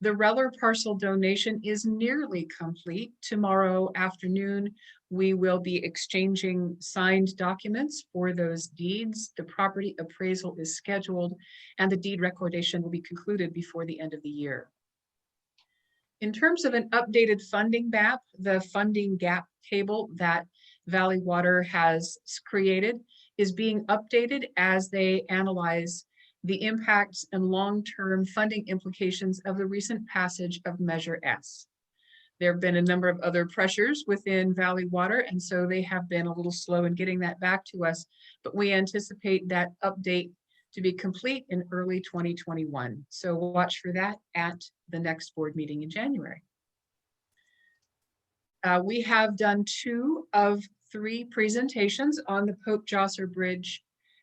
The Reller parcel donation is nearly complete. Tomorrow afternoon, we will be exchanging signed documents for those deeds. The property appraisal is scheduled and the deed recordation will be concluded before the end of the year. In terms of an updated funding map, the funding gap table that Valley Water has created is being updated as they analyze the impacts and long-term funding implications of the recent passage of Measure S. There have been a number of other pressures within Valley Water, and so they have been a little slow in getting that back to us, but we anticipate that update to be complete in early 2021. So watch for that at the next board meeting in January. We have done 2 of 3 presentations on the Pope Josser Bridge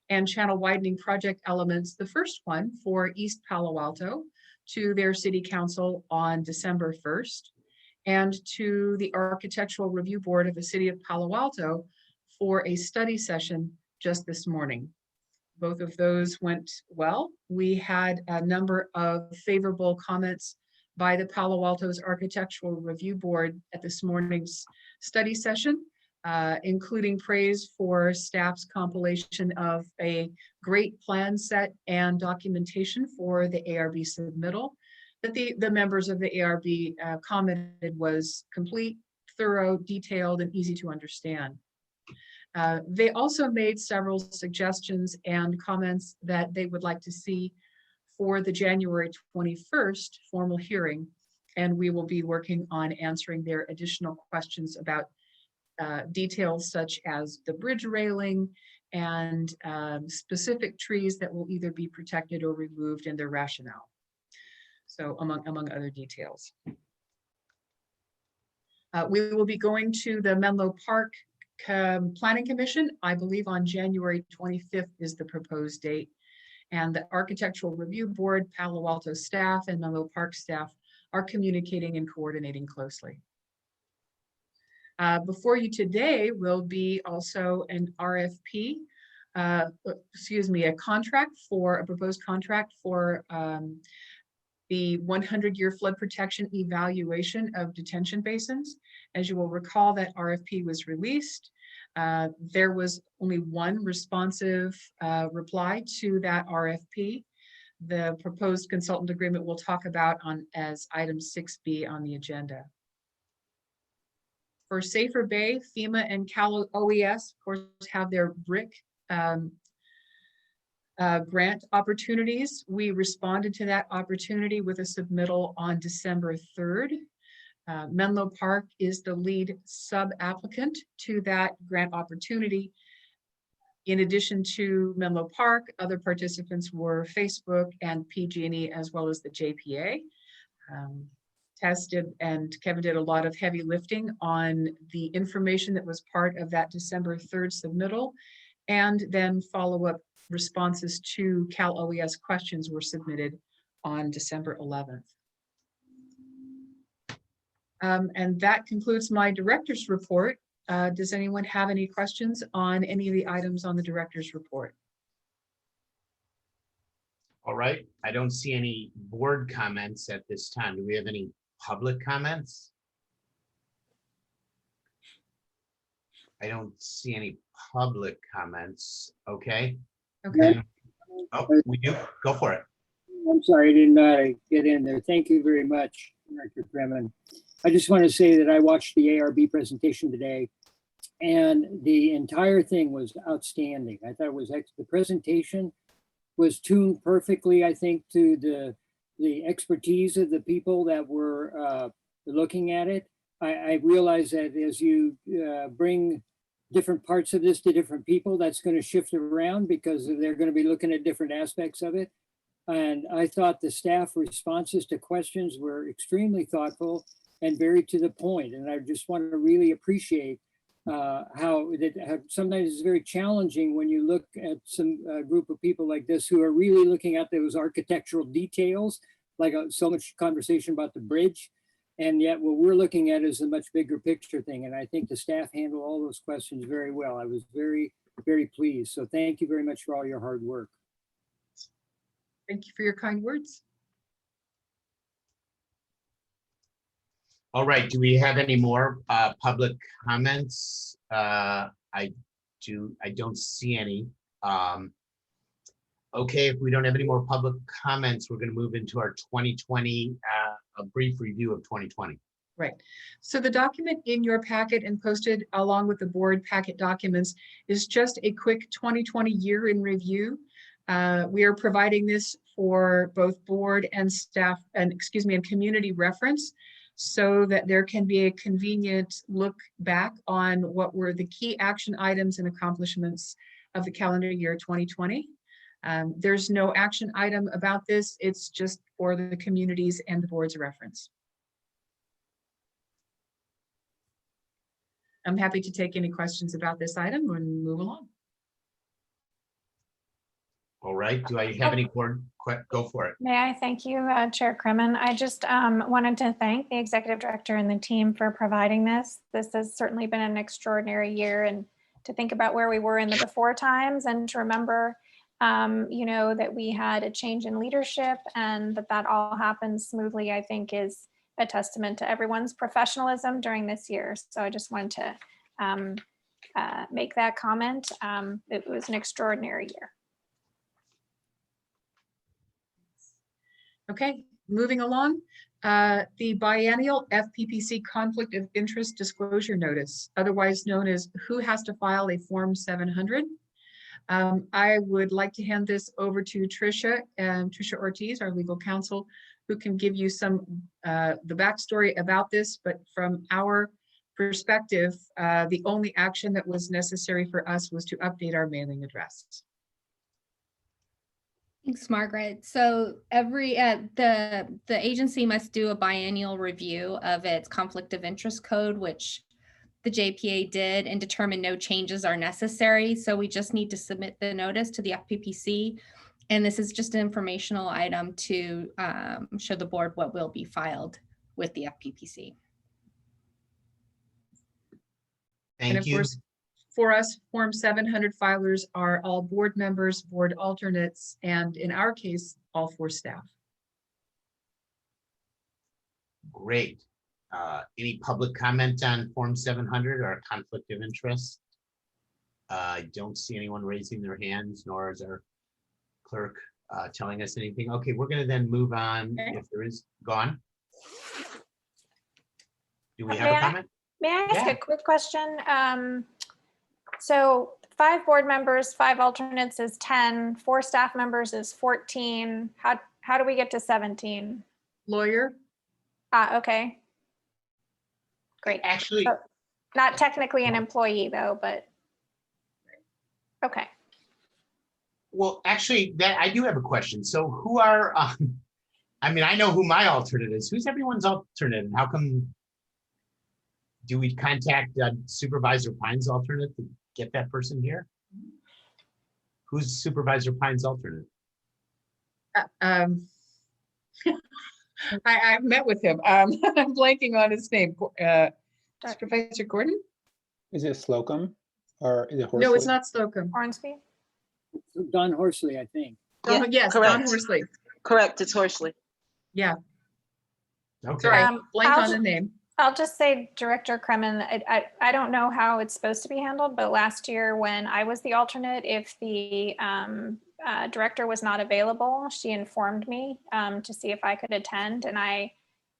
and channel widening project elements. The first one for East Palo Alto to their city council on December 1st, and to the Architectural Review Board of the City of Palo Alto for a study session just this morning. Both of those went well. We had a number of favorable comments by the Palo Alto's Architectural Review Board at this morning's study session, including praise for staff's compilation of a great plan set and documentation for the ARB submittal that the members of the ARB commented was complete, thorough, detailed, and easy to understand. They also made several suggestions and comments that they would like to see for the January 21st formal hearing, and we will be working on answering their additional questions about details such as the bridge railing and specific trees that will either be protected or removed in their rationale. So among other details. We will be going to the Menlo Park Planning Commission, I believe on January 25th is the proposed date. And the Architectural Review Board, Palo Alto staff, and Menlo Park staff are communicating and coordinating closely. Before you today will be also an RFP, a proposed contract for the 100-year flood protection evaluation of detention basins. As you will recall, that RFP was released. There was only one responsive reply to that RFP. The proposed consultant agreement we'll talk about as item 6B on the agenda. For Safer Bay, FEMA and Cal OES, of course, have their BRIC grant opportunities. We responded to that opportunity with a submittal on December 3rd. Menlo Park is the lead sub-applicant to that grant opportunity. In addition to Menlo Park, other participants were Facebook and PG&E, as well as the JPA. Tess did and Kevin did a lot of heavy lifting on the information that was part of that December 3rd submittal, and then follow-up responses to Cal OES questions were submitted on December 11th. And that concludes my director's report. Does anyone have any questions on any of the items on the director's report? All right, I don't see any board comments at this time. Do we have any public comments? I don't see any public comments. Okay. Okay. Oh, we do. Go for it. I'm sorry, I didn't get in there. Thank you very much, Director Freeman. I just want to say that I watched the ARB presentation today, and the entire thing was outstanding. I thought it was the presentation was tuned perfectly, I think, to the expertise of the people that were looking at it. I realize that as you bring different parts of this to different people, that's going to shift around because they're going to be looking at different aspects of it. And I thought the staff responses to questions were extremely thoughtful and very to the point. And I just want to really appreciate how sometimes it's very challenging when you look at some group of people like this who are really looking at those architectural details, like so much conversation about the bridge. And yet what we're looking at is a much bigger picture thing. And I think the staff handled all those questions very well. I was very, very pleased. So thank you very much for all your hard work. Thank you for your kind words. All right, do we have any more public comments? I don't see any. Okay, if we don't have any more public comments, we're going to move into our 2020, a brief review of 2020. Right. So the document in your packet and posted along with the board packet documents is just a quick 2020 year in review. We are providing this for both board and staff and community reference so that there can be a convenient look back on what were the key action items and accomplishments of the calendar year 2020. There's no action item about this. It's just for the communities and the board's reference. I'm happy to take any questions about this item and move along. All right, do I have any go for it? May I thank you, Chair Kremen. I just wanted to thank the executive director and the team for providing this. This has certainly been an extraordinary year, and to think about where we were in the before times and to remember, that we had a change in leadership and that all happened smoothly, I think is a testament to everyone's professionalism during this year. So I just wanted to make that comment. It was an extraordinary year. Okay, moving along. The biennial FPPC Conflict of Interest Disclosure Notice, otherwise known as Who Has to File a Form 700. I would like to hand this over to Tricia Ortiz, our legal counsel, who can give you some the backstory about this. But from our perspective, the only action that was necessary for us was to update our mailing address. Thanks, Margaret. So the agency must do a biennial review of its conflict of interest code, which the JPA did, and determine no changes are necessary. So we just need to submit the notice to the FPPC. And this is just an informational item to show the board what will be filed with the FPPC. Thank you. Course, for us, Form 700 filers are all board members, board alternates, and in our case, all 4 staff. Great. Any public comment on Form 700 or conflict of interest? I don't see anyone raising their hands, nor is our clerk telling us anything. Okay, we're going to then move on. Okay. If there is gone. Do we have a comment? May I ask a quick question? So 5 board members, 5 alternates is 10, 4 staff members is 14. How do we get to 17? Lawyer. Okay. Great. Actually, so, not technically an employee though, but okay. Well, actually, that I do have a question. So who are, I mean, I know who my alternate is. Who's everyone's alternate? And how come, do we contact Supervisor Pine's alternate to get that person here? Who's Supervisor Pine's alternate? I met with him. I'm blanking on his name. Professor Gordon? Is it Slocum or is it Horsley? No, it's not Slocum. Hornsby? Don Horsley, I think. Yeah, yes, correct. Don Horsley. Correct, it's Horsley. Yeah. Okay. Sorry, blank on the name. I'll just say, Director Kremen, I don't know how it's supposed to be handled, but last year when I was the alternate, if the director was not available, she informed me to see if I could attend, and I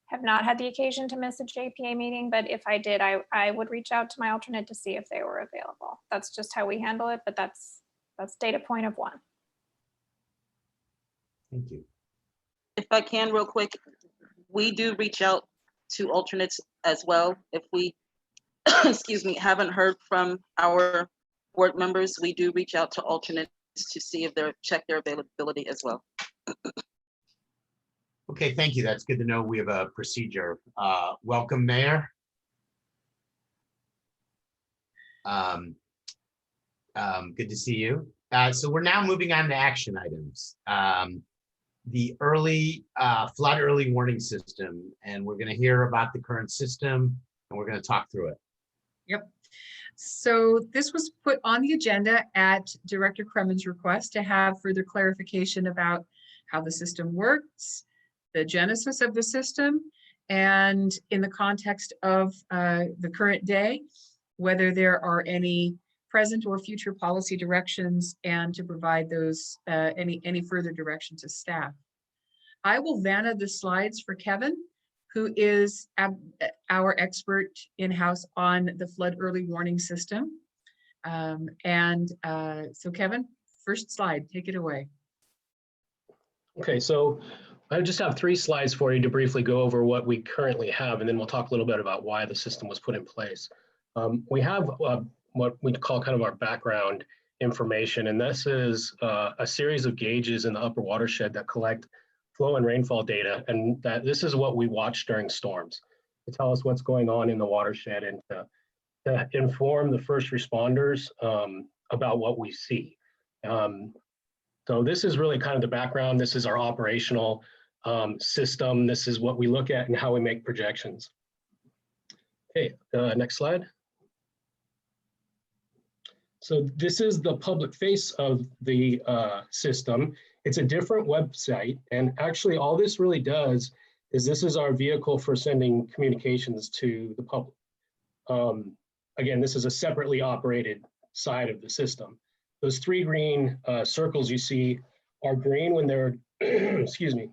have not had the occasion to miss a JPA meeting, but if I did, I would reach out to my alternate to see if they were available. That's just how we handle it, but that's data point of 1. Thank you. If I can real quick, we do reach out to alternates as well. If we, excuse me, haven't heard from our board members, we do reach out to alternates to see if check their availability as well. Okay, thank you. That's good to know. We have a procedure. Welcome, Mayor. Good to see you. So we're now moving on to action items. The early flood early warning system, and we're going to hear about the current system, and we're going to talk through it. Yep. So this was put on the agenda at Director Kremen's request to have further clarification about how the system works, the genesis of the system, and in the context of the current day, whether there are any present or future policy directions, and to provide those any further direction to staff. I will vanna the slides for Kevin, who is our expert in-house on the flood early warning system. So Kevin, first slide, take it away. Okay, so I just have 3 slides for you to briefly go over what we currently have, and then we'll talk a little bit about why the system was put in place. We have what we call kind of our background information, and this is a series of gauges in the upper watershed that collect flow and rainfall data, and that this is what we watch during storms to tell us what's going on in the watershed and to inform the first responders about what we see. So this is really kind of the background. This is our operational system. This is what we look at and how we make projections. Okay, next slide. So this is the public face of the system. It's a different website, and actually all this really does is this is our vehicle for sending communications to the public. Again, this is a separately operated side of the system. Those 3 green circles you see are green when they're, excuse me,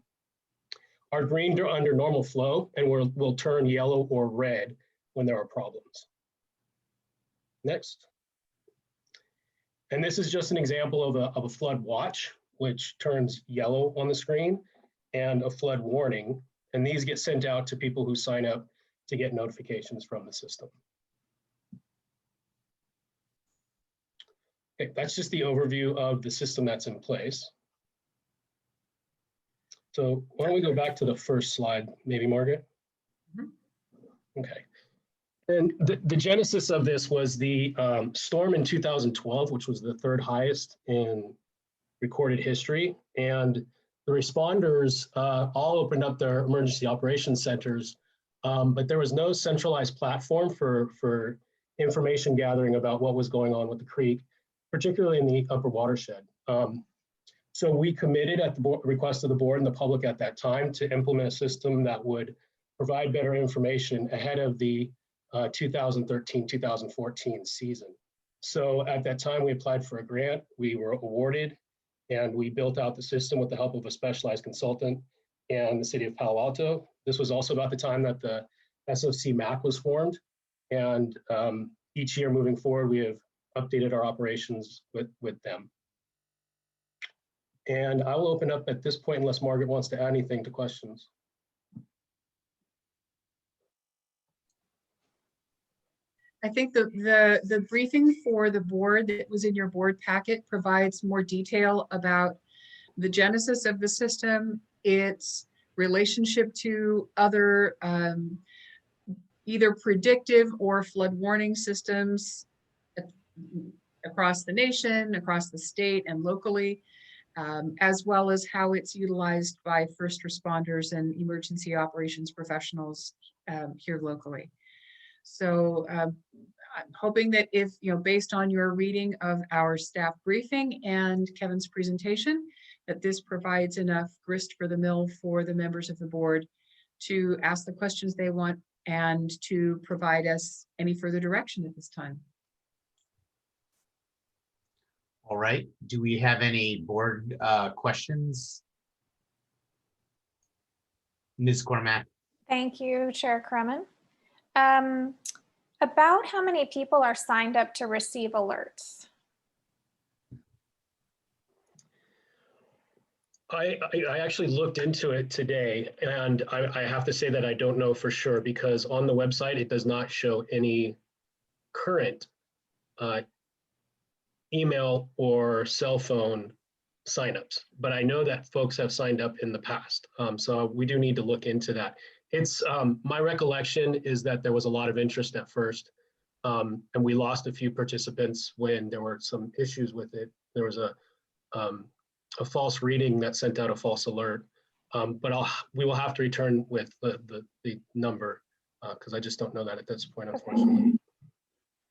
are green under normal flow, and will turn yellow or red when there are problems. Next. And this is just an example of a flood watch, which turns yellow on the screen, and a flood warning. And these get sent out to people who sign up to get notifications from the system. Okay, that's just the overview of the system that's in place. So why don't we go back to the first slide, maybe, Margaret? Mm-hmm. Okay. And the genesis of this was the storm in 2012, which was the 3rd highest in recorded history. And the responders all opened up their emergency operations centers, but there was no centralized platform for information gathering about what was going on with the creek, particularly in the upper watershed. So we committed at the request of the board and the public at that time to implement a system that would provide better information ahead of the 2013-2014 season. So at that time, we applied for a grant, we were awarded, and we built out the system with the help of a specialized consultant and the city of Palo Alto. This was also about the time that the SFC map was formed. And each year moving forward, we have updated our operations with them. And I will open up at this point unless Margaret wants to add anything to questions. I think the briefing for the board that was in your board packet provides more detail about the genesis of the system, its relationship to other either predictive or flood warning systems across the nation, across the state, and locally, as well as how it's utilized by first responders and emergency operations professionals here locally. So I'm hoping that if, based on your reading of our staff briefing and Kevin's presentation, that this provides enough grist for the mill for the members of the board to ask the questions they want and to provide us any further direction at this time. All right, do we have any board questions? Ms. Cormack. Thank you, Chair Kremen. About how many people are signed up to receive alerts? I actually looked into it today, and I have to say that I don't know for sure, because on the website, it does not show any current email or cell phone signups, but I know that folks have signed up in the past. So we do need to look into that. It's my recollection is that there was a lot of interest at first, and we lost a few participants when there were some issues with it. There was a false reading that sent out a false alert, but we will have to return with the number because I just don't know that at this point, unfortunately.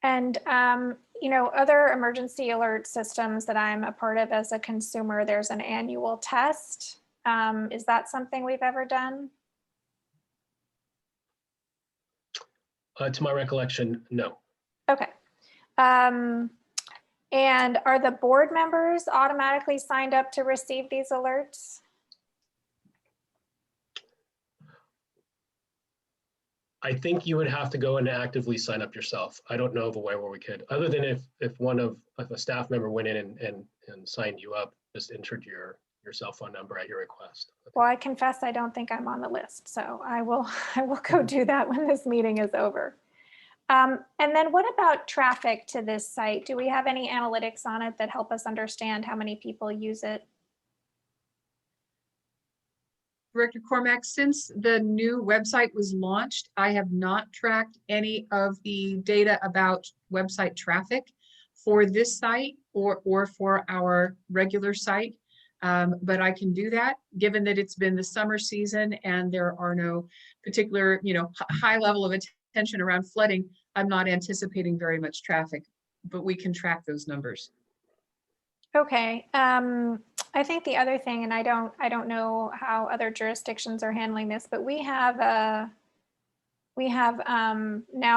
And other emergency alert systems that I'm a part of as a consumer, there's an annual test. Is that something we've ever done? To my recollection, no. Okay. And are the board members automatically signed up to receive these alerts? I think you would have to go and actively sign up yourself. I don't know of a way where we could, other than if a staff member went in and signed you up, just entered your cell phone number at your request. Well, I confess I don't think I'm on the list, so I will go do that when this meeting is over. And then what about traffic to this site? Do we have any analytics on it that help us understand how many people use it? Director Cormack, since the new website was launched, I have not tracked any of the data about website traffic for this site or for our regular site. But I can do that, given that it's been the summer season and there are no particular, high level of attention around flooding. I'm not anticipating very much traffic, but we can track those numbers. Okay. I think the other thing, and I don't know how other jurisdictions are handling this, but we have now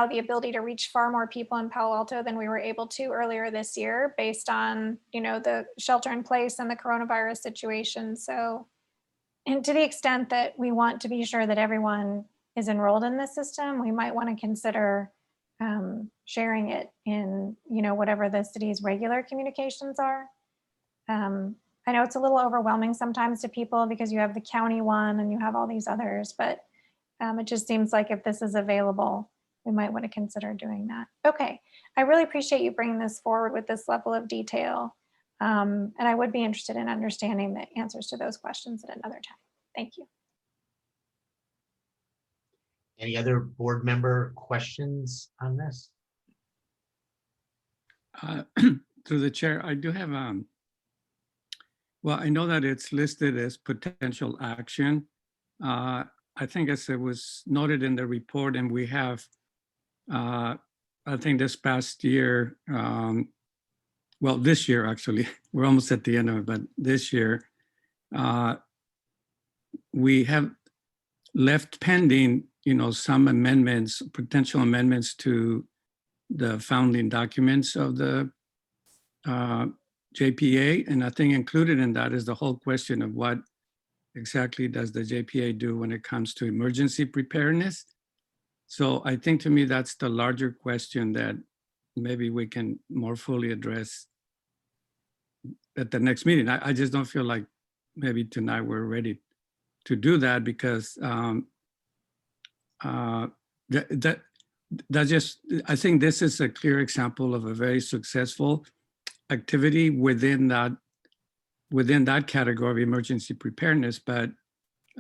the ability to reach far more people in Palo Alto than we were able to earlier this year, based on the shelter in place and the coronavirus situation. So, and to the extent that we want to be sure that everyone is enrolled in the system, we might want to consider sharing it in whatever the city's regular communications are. I know it's a little overwhelming sometimes to people because you have the county one and you have all these others, but it just seems like if this is available, we might want to consider doing that. Okay, I really appreciate you bringing this forward with this level of detail. And I would be interested in understanding the answers to those questions at another time. Thank you. Any other board member questions on this? Through the chair, I do have, well, I know that it's listed as potential action. I think as it was noted in the report, and we have, I think this past year, well, this year actually, we're almost at the end of it, but this year, we have left pending, some amendments, potential amendments to the founding documents of the JPA. And I think included in that is the whole question of what exactly does the JPA do when it comes to emergency preparedness. So I think to me, that's the larger question that maybe we can more fully address at the next meeting. I just don't feel like maybe tonight we're ready to do that, because I think this is a clear example of a very successful activity within that category of emergency preparedness. But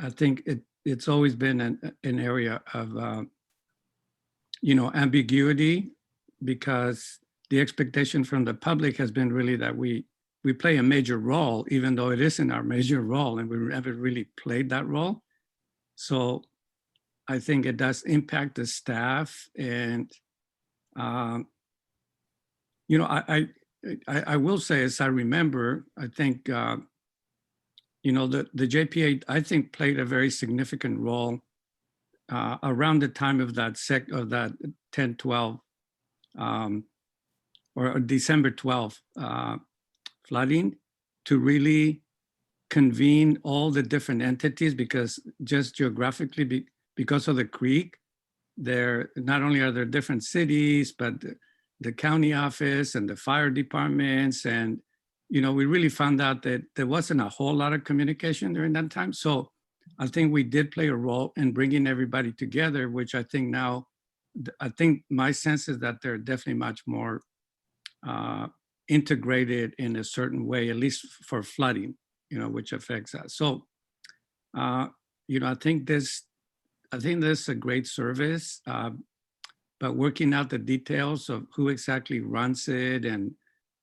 I think it's always been an area of ambiguity, because the expectation from the public has been really that we play a major role, even though it isn't our major role, and we never really played that role. So I think it does impact the staff. And I will say, as I remember, I think the JPA, I think, played a very significant role around the time of that 10/12 or December 12 flooding, to really convene all the different entities, because just geographically, because of the creek, there not only are there different cities, but the county office and the fire departments. And, we really found out that there wasn't a whole lot of communication during that time. So I think we did play a role in bringing everybody together, which I think now, I think my sense is that they're definitely much more integrated in a certain way, at least for flooding, which affects us. So, I think this is a great service, but working out the details of who exactly runs it and,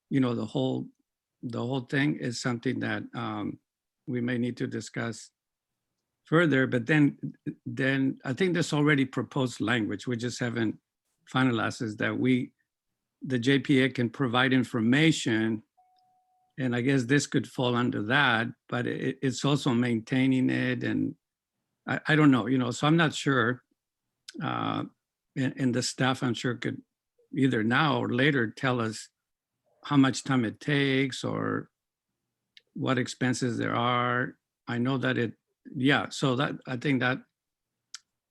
the whole thing is something that we may need to discuss further. But then I think there's already proposed language, we just haven't finalized, is that the JPA can provide information, and I guess this could fall under that, but it's also maintaining it. And I don't know, so I'm not sure. and the staff, I'm sure, could either now or later tell us how much time it takes or what expenses there are. I know that yeah, so that, I think that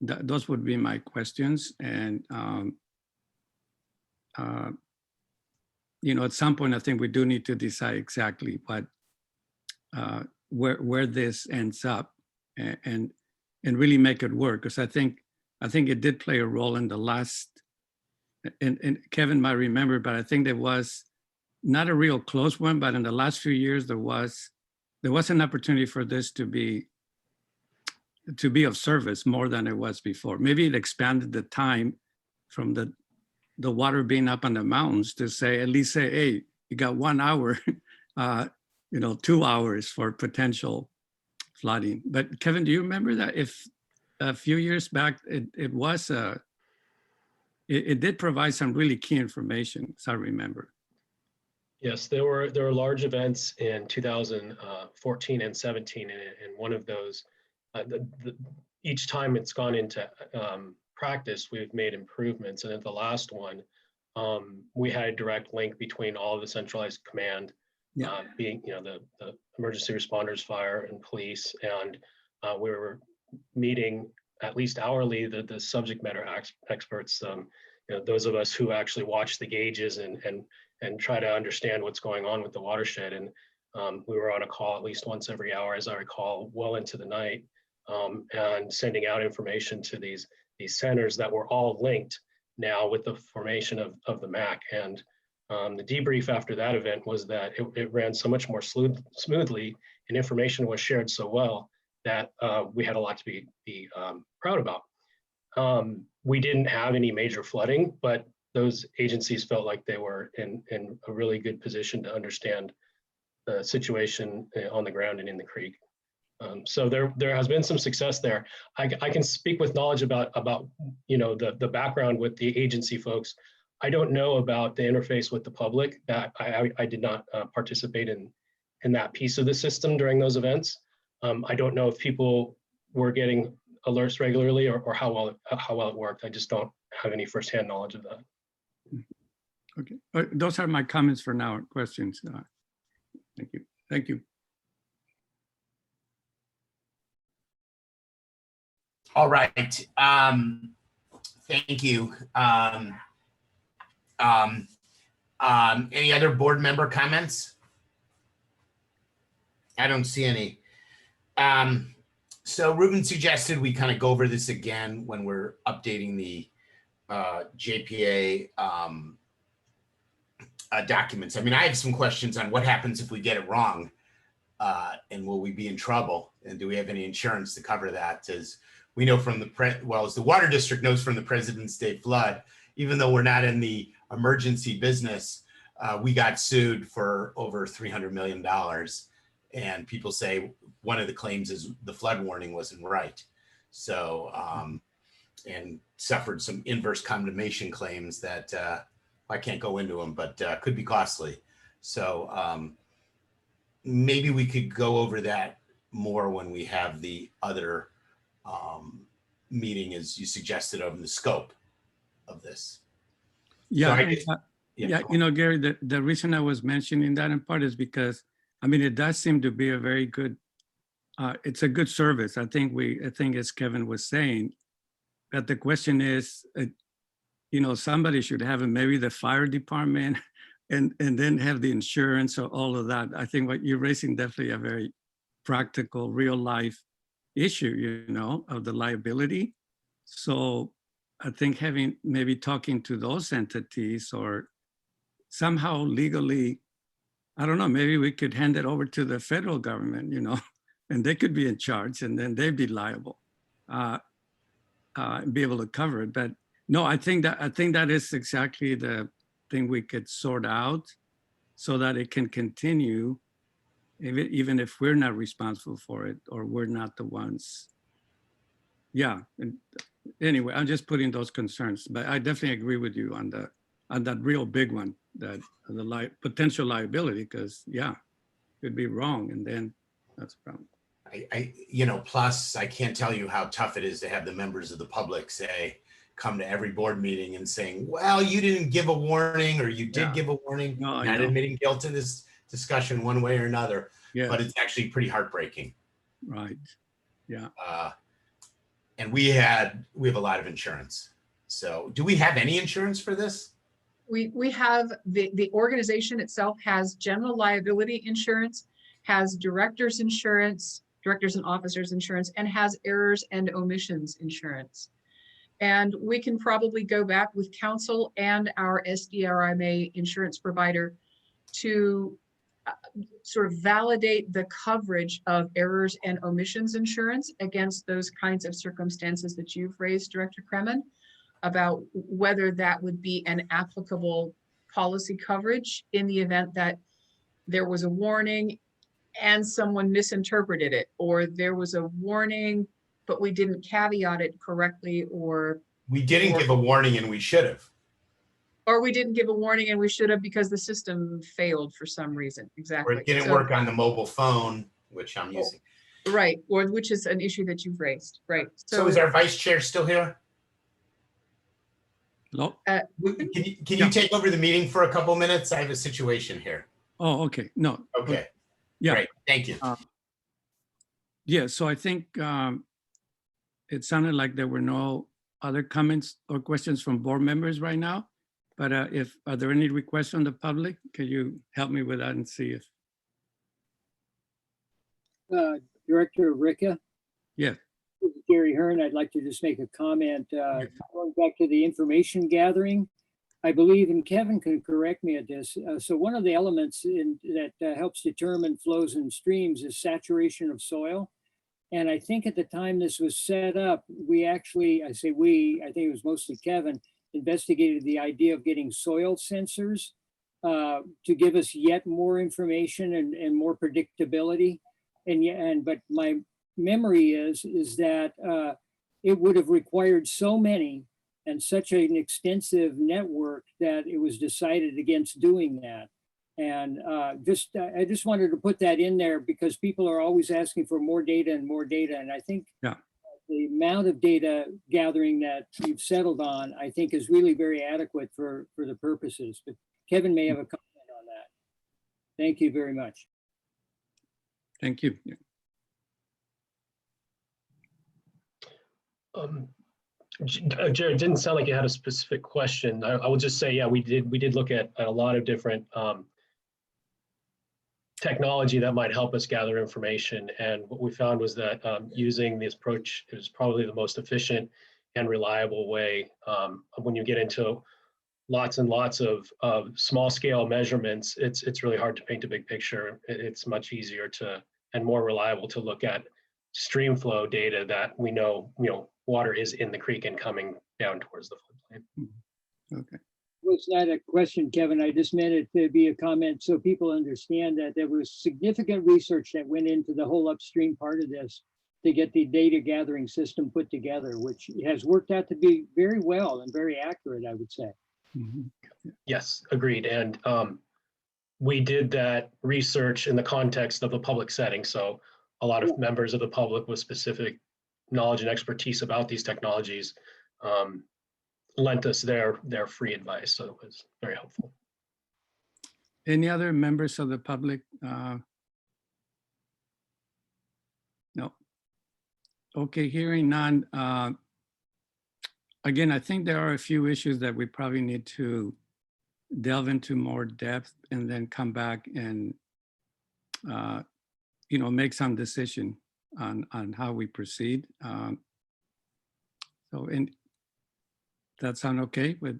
those would be my questions. And, at some point, I think we do need to decide exactly what, where this ends up and really make it work. Because I think it did play a role in the last, and Kevin might remember, but I think there was not a real close one, but in the last few years, there was an opportunity for this to be of service more than it was before. Maybe it expanded the time from the water being up on the mountains to at least say, hey, you got 1 hour, 2 hours for potential flooding. But Kevin, do you remember that if a few years back, it did provide some really key information, as I remember. Yes, there were large events in 2014 and 17, and one of those, each time it's gone into practice, we've made improvements. And at the last one, we had a direct link between all of the centralized command, being the emergency responders, fire, and police, and we were meeting at least hourly the subject matter experts, those of us who actually watch the gauges and try to understand what's going on with the watershed. And we were on a call at least once every hour, as I recall, well into the night, and sending out information to these centers that were all linked now with the formation of the MAC. And the debrief after that event was that it ran so much more smoothly, and information was shared so well that we had a lot to be proud about. We didn't have any major flooding, but those agencies felt like they were in a really good position to understand the situation on the ground and in the creek. So there has been some success there. I can speak with knowledge about the background with the agency folks. I don't know about the interface with the public. That I did not participate in that piece of the system during those events. I don't know if people were getting alerts regularly or how well it worked. I just don't have any firsthand knowledge of that. Okay, those are my comments for now. Questions? Thank you. Thank you. All right. Thank you. Any other board member comments? I don't see any. So Ruben suggested we kind of go over this again when we're updating the JPA documents. I mean, I have some questions on what happens if we get it wrong, and will we be in trouble? And do we have any insurance to cover that? As we know from as the water district knows from the President's Day flood, even though we're not in the emergency business, we got sued for over $300 million. And people say one of the claims is the flood warning wasn't right. So, and suffered some inverse condemnation claims that I can't go into them, but could be costly. So maybe we could go over that more when we have the other meeting, as you suggested, of the scope of this. Yeah, so Gary, the reason I was mentioning that in part is because, I mean, it does seem to be a very good, it's a good service. I think as Kevin was saying, that the question is, somebody should have it, maybe the fire department, and then have the insurance or all of that. I think what you're raising definitely a very practical, real life issue, of the liability. So I think talking to those entities or somehow legally, I don't know, maybe we could hand it over to the federal government, and they could be in charge, and then they'd be liable, and be able to cover it. But no, I think that is exactly the thing we could sort out so that it can continue, even if we're not responsible for it or we're not the ones. Yeah. And anyway, I'm just putting those concerns, but I definitely agree with you on that real big one, that the potential liability, because could be wrong, and then that's a problem. Plus I can't tell you how tough it is to have the members of the public say, come to every board meeting and saying, well, you didn't give a warning, or you did Yeah. give a warning. No, I Not know. admitting guilt in this discussion one way or another, Yeah, but it's actually pretty heartbreaking. right. Yeah. And we have a lot of insurance. So do we have any insurance for this? We have, the organization itself has general liability insurance, has directors insurance, directors and officers insurance, and has errors and omissions insurance. And we can probably go back with counsel and our SDRMA insurance provider to sort of validate the coverage of errors and omissions insurance against those kinds of circumstances that you've raised, Director Kremen, about whether that would be an applicable policy coverage in the event that there was a warning and someone misinterpreted it, or there was a warning, but we didn't caveat it correctly, or We didn't give a warning and we should have. we didn't give a warning and we should have because the system failed for some reason. Exactly. Or it didn't So- work on the mobile phone, which I'm using. Right, or which is an issue that you've raised, right? So is our vice chair still here? Hello? Can Yeah. you take over the meeting for a couple minutes? I have a situation here. Oh, okay. No. Okay. Yeah. Great. Thank you. Yeah, so I think it sounded like there were no other comments or questions from board members right now. But are there any requests from the public? Can you help me with that and see if, Director Ricca? yeah, This is Gary Hearn. I'd like to just make a comment. Going back to the information gathering, I believe, and Kevin can correct me at this. So one of the elements that helps determine flows and streams is saturation of soil. And I think at the time this was set up, we actually, I think it was mostly Kevin, investigated the idea of getting soil sensors to give us yet more information and more predictability. But my memory is that it would have required so many and such an extensive network that it was decided against doing that. And I just wanted to put that in there because people are always asking for more data and more data. And I think the amount of data gathering that you've settled on, I think is really very adequate for the purposes. But Kevin may have a comment on that. Thank you very much. thank you. Yeah. Jared, it didn't sound like you had a specific question. I will just say, yeah, we did look at a lot of different technology that might help us gather information. And what we found was that using this approach is probably the most efficient and reliable way. When you get into lots and lots of small scale measurements, it's really hard to paint a big picture. It's much easier and more reliable to look at stream flow data that we know, water is in the creek and coming down towards the floodplain. Okay. Well, it's not a question, Kevin. I just meant it to be a comment so people understand that there was significant research that went into the whole upstream part of this to get the data gathering system put together, which has worked out to be very well and very accurate, I would say. Mhm. Yes, agreed. And we did that research in the context of a public setting. So a lot of members of the public with specific knowledge and expertise about these technologies lent us their free advice. So it was very helpful. Any other members of the public? No. Okay, hearing none. Again, I think there are a few issues that we probably need to delve into more depth and then come back and make some decision on how we proceed. That sound okay with?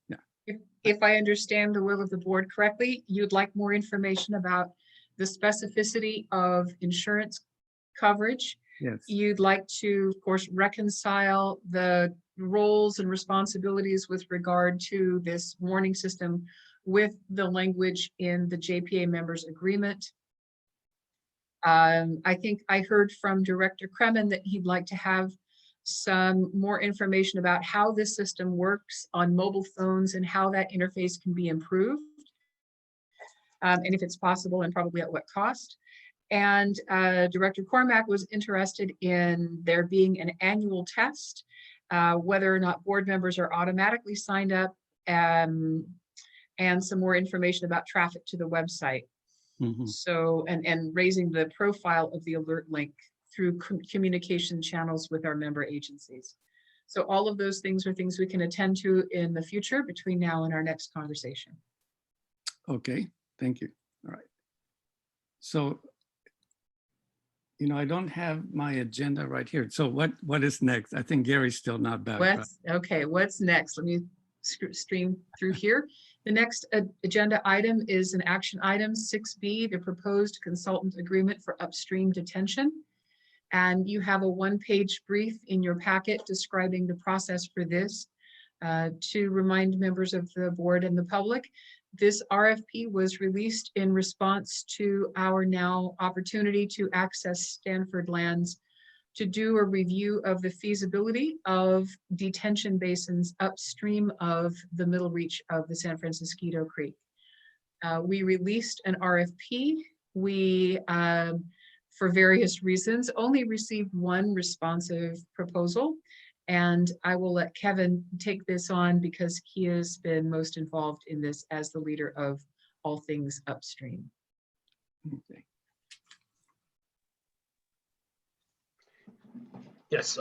Yeah. If I understand the will of the board correctly, you'd like more information about the specificity of insurance coverage. Yes. You'd like to, of course, reconcile the roles and responsibilities with regard to this warning system with the language in the JPA members agreement. I think I heard from Director Kremen that he'd like to have some more information about how this system works on mobile phones and how that interface can be improved. And if it's possible, and probably at what cost. And Director Cormack was interested in there being an annual test whether or not board members are automatically signed up, and some more information about traffic to the website. So, and raising the profile of the alert link through communication channels with our member agencies. So all of those things are things we can attend to in the future between now and our next conversation. Okay, thank you. All right. So, you know, I don't have my agenda right here. So what is next? I think Gary's still not back. What's next? Let me stream through here. The next agenda item is an action item 6B, the proposed consultant agreement for Upstream detention. And you have a one-page brief in your packet describing the process for this. To remind members of the board and the public, this RFP was released in response to our now opportunity to access Stanford lands to do a review of the feasibility of detention basins upstream of the middle reach of the San Francisco Creek. We released an RFP. We, for various reasons, only received one responsive proposal. And I will let Kevin take this on because he has been most involved in this as the leader of all things upstream. Okay. Yes,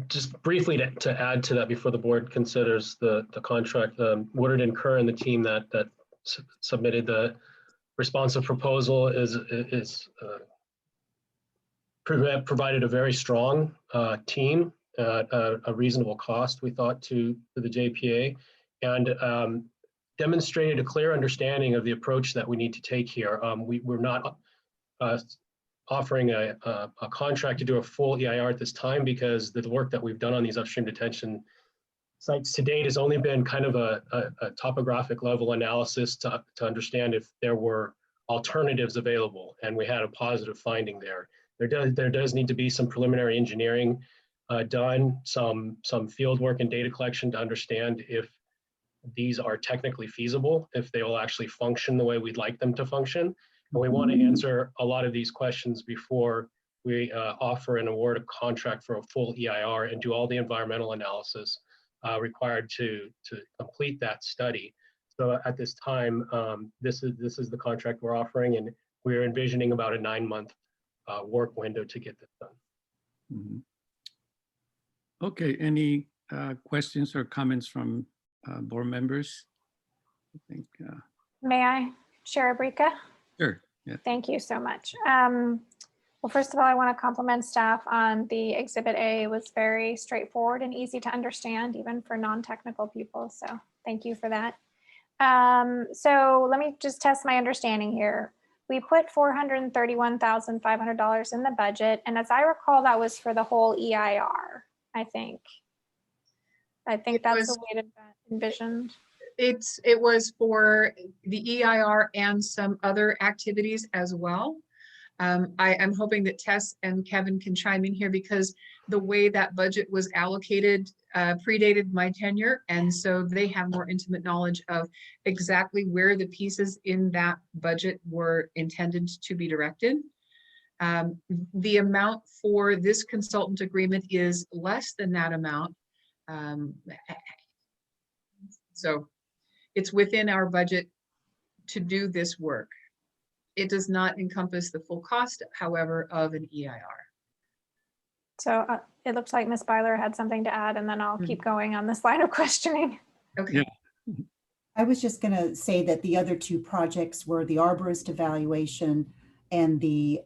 just briefly to add to that before the board considers the contract, Woodard and Kerr and the team that submitted the responsive proposal provided a very strong team at a reasonable cost, we thought, to the JPA, and demonstrated a clear understanding of the approach that we need to take here. We're not offering a contract to do a full EIR at this time because the work that we've done on these upstream detention sites to date has only been kind of a topographic level analysis to understand if there were alternatives available, and we had a positive finding there. There does need to be some preliminary engineering done, some field work and data collection to understand if these are technically feasible, if they will actually function the way we'd like them to function. And we want to answer a lot of these questions before we offer and award a contract for a full EIR and do all the environmental analysis required to complete that study. So at this time, this is the contract we're offering, and we're envisioning about a 9-month work window to get this done. Okay, any questions or comments from board members? I think. May I share, Abrika? Sure. Yeah. Thank you so much. Well, first of all, I want to compliment staff on the Exhibit A. It was very straightforward and easy to understand, even for non-technical people. So thank you for that. So let me just test my understanding here. We put $431,500 in the budget. And as I recall, that was for the whole EIR, I think. That's the way to envisioned. It was for the EIR and some other activities as well. I'm hoping that Tess and Kevin can chime in here because the way that budget was allocated predated my tenure. And so they have more intimate knowledge of exactly where the pieces in that budget were intended to be directed. The amount for this consultant agreement is less than that amount. So it's within our budget to do this work. It does not encompass the full cost, however, of an EIR. So it looks like Ms. Byler had something to add, and then I'll keep going on this line of questioning. Okay. Yeah. I was just going to say that the other two projects were the arborist evaluation and the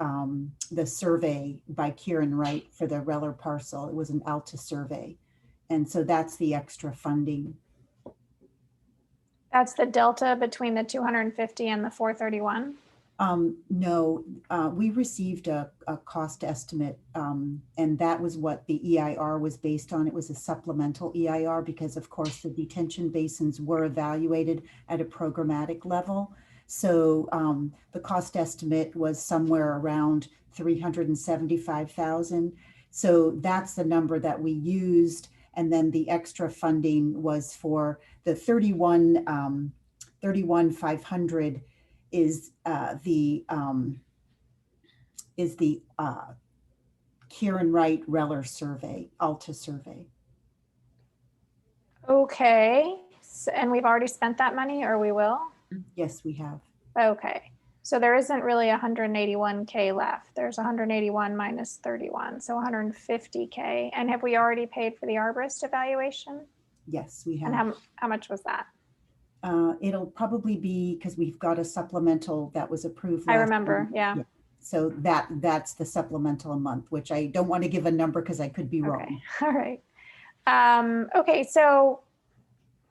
survey by Kieran Wright for the Reller parcel. It was an ALTA survey. And so that's the extra funding. That's the delta between the 250 and the 431? No, we received a cost estimate, and that was what the EIR was based on. It was a supplemental EIR because, of course, the detention basins were evaluated at a programmatic level. So the cost estimate was somewhere around $375,000. So that's the number that we used. And then the extra funding was for the 31,500 is the Kieran Wright Reller survey, ALTA survey. Okay, and we've already spent that money, or we will? Yes, we have. Okay, so there isn't really 181K left. There's 181 minus 31, so 150K. And have we already paid for the arborist evaluation? Yes, we And have. how much was that? It'll probably be, because we've got a supplemental that was approved. I last remember, month. yeah. So that's the supplemental a month, which I don't want to give a number because I could be Okay, wrong. all right. Okay, so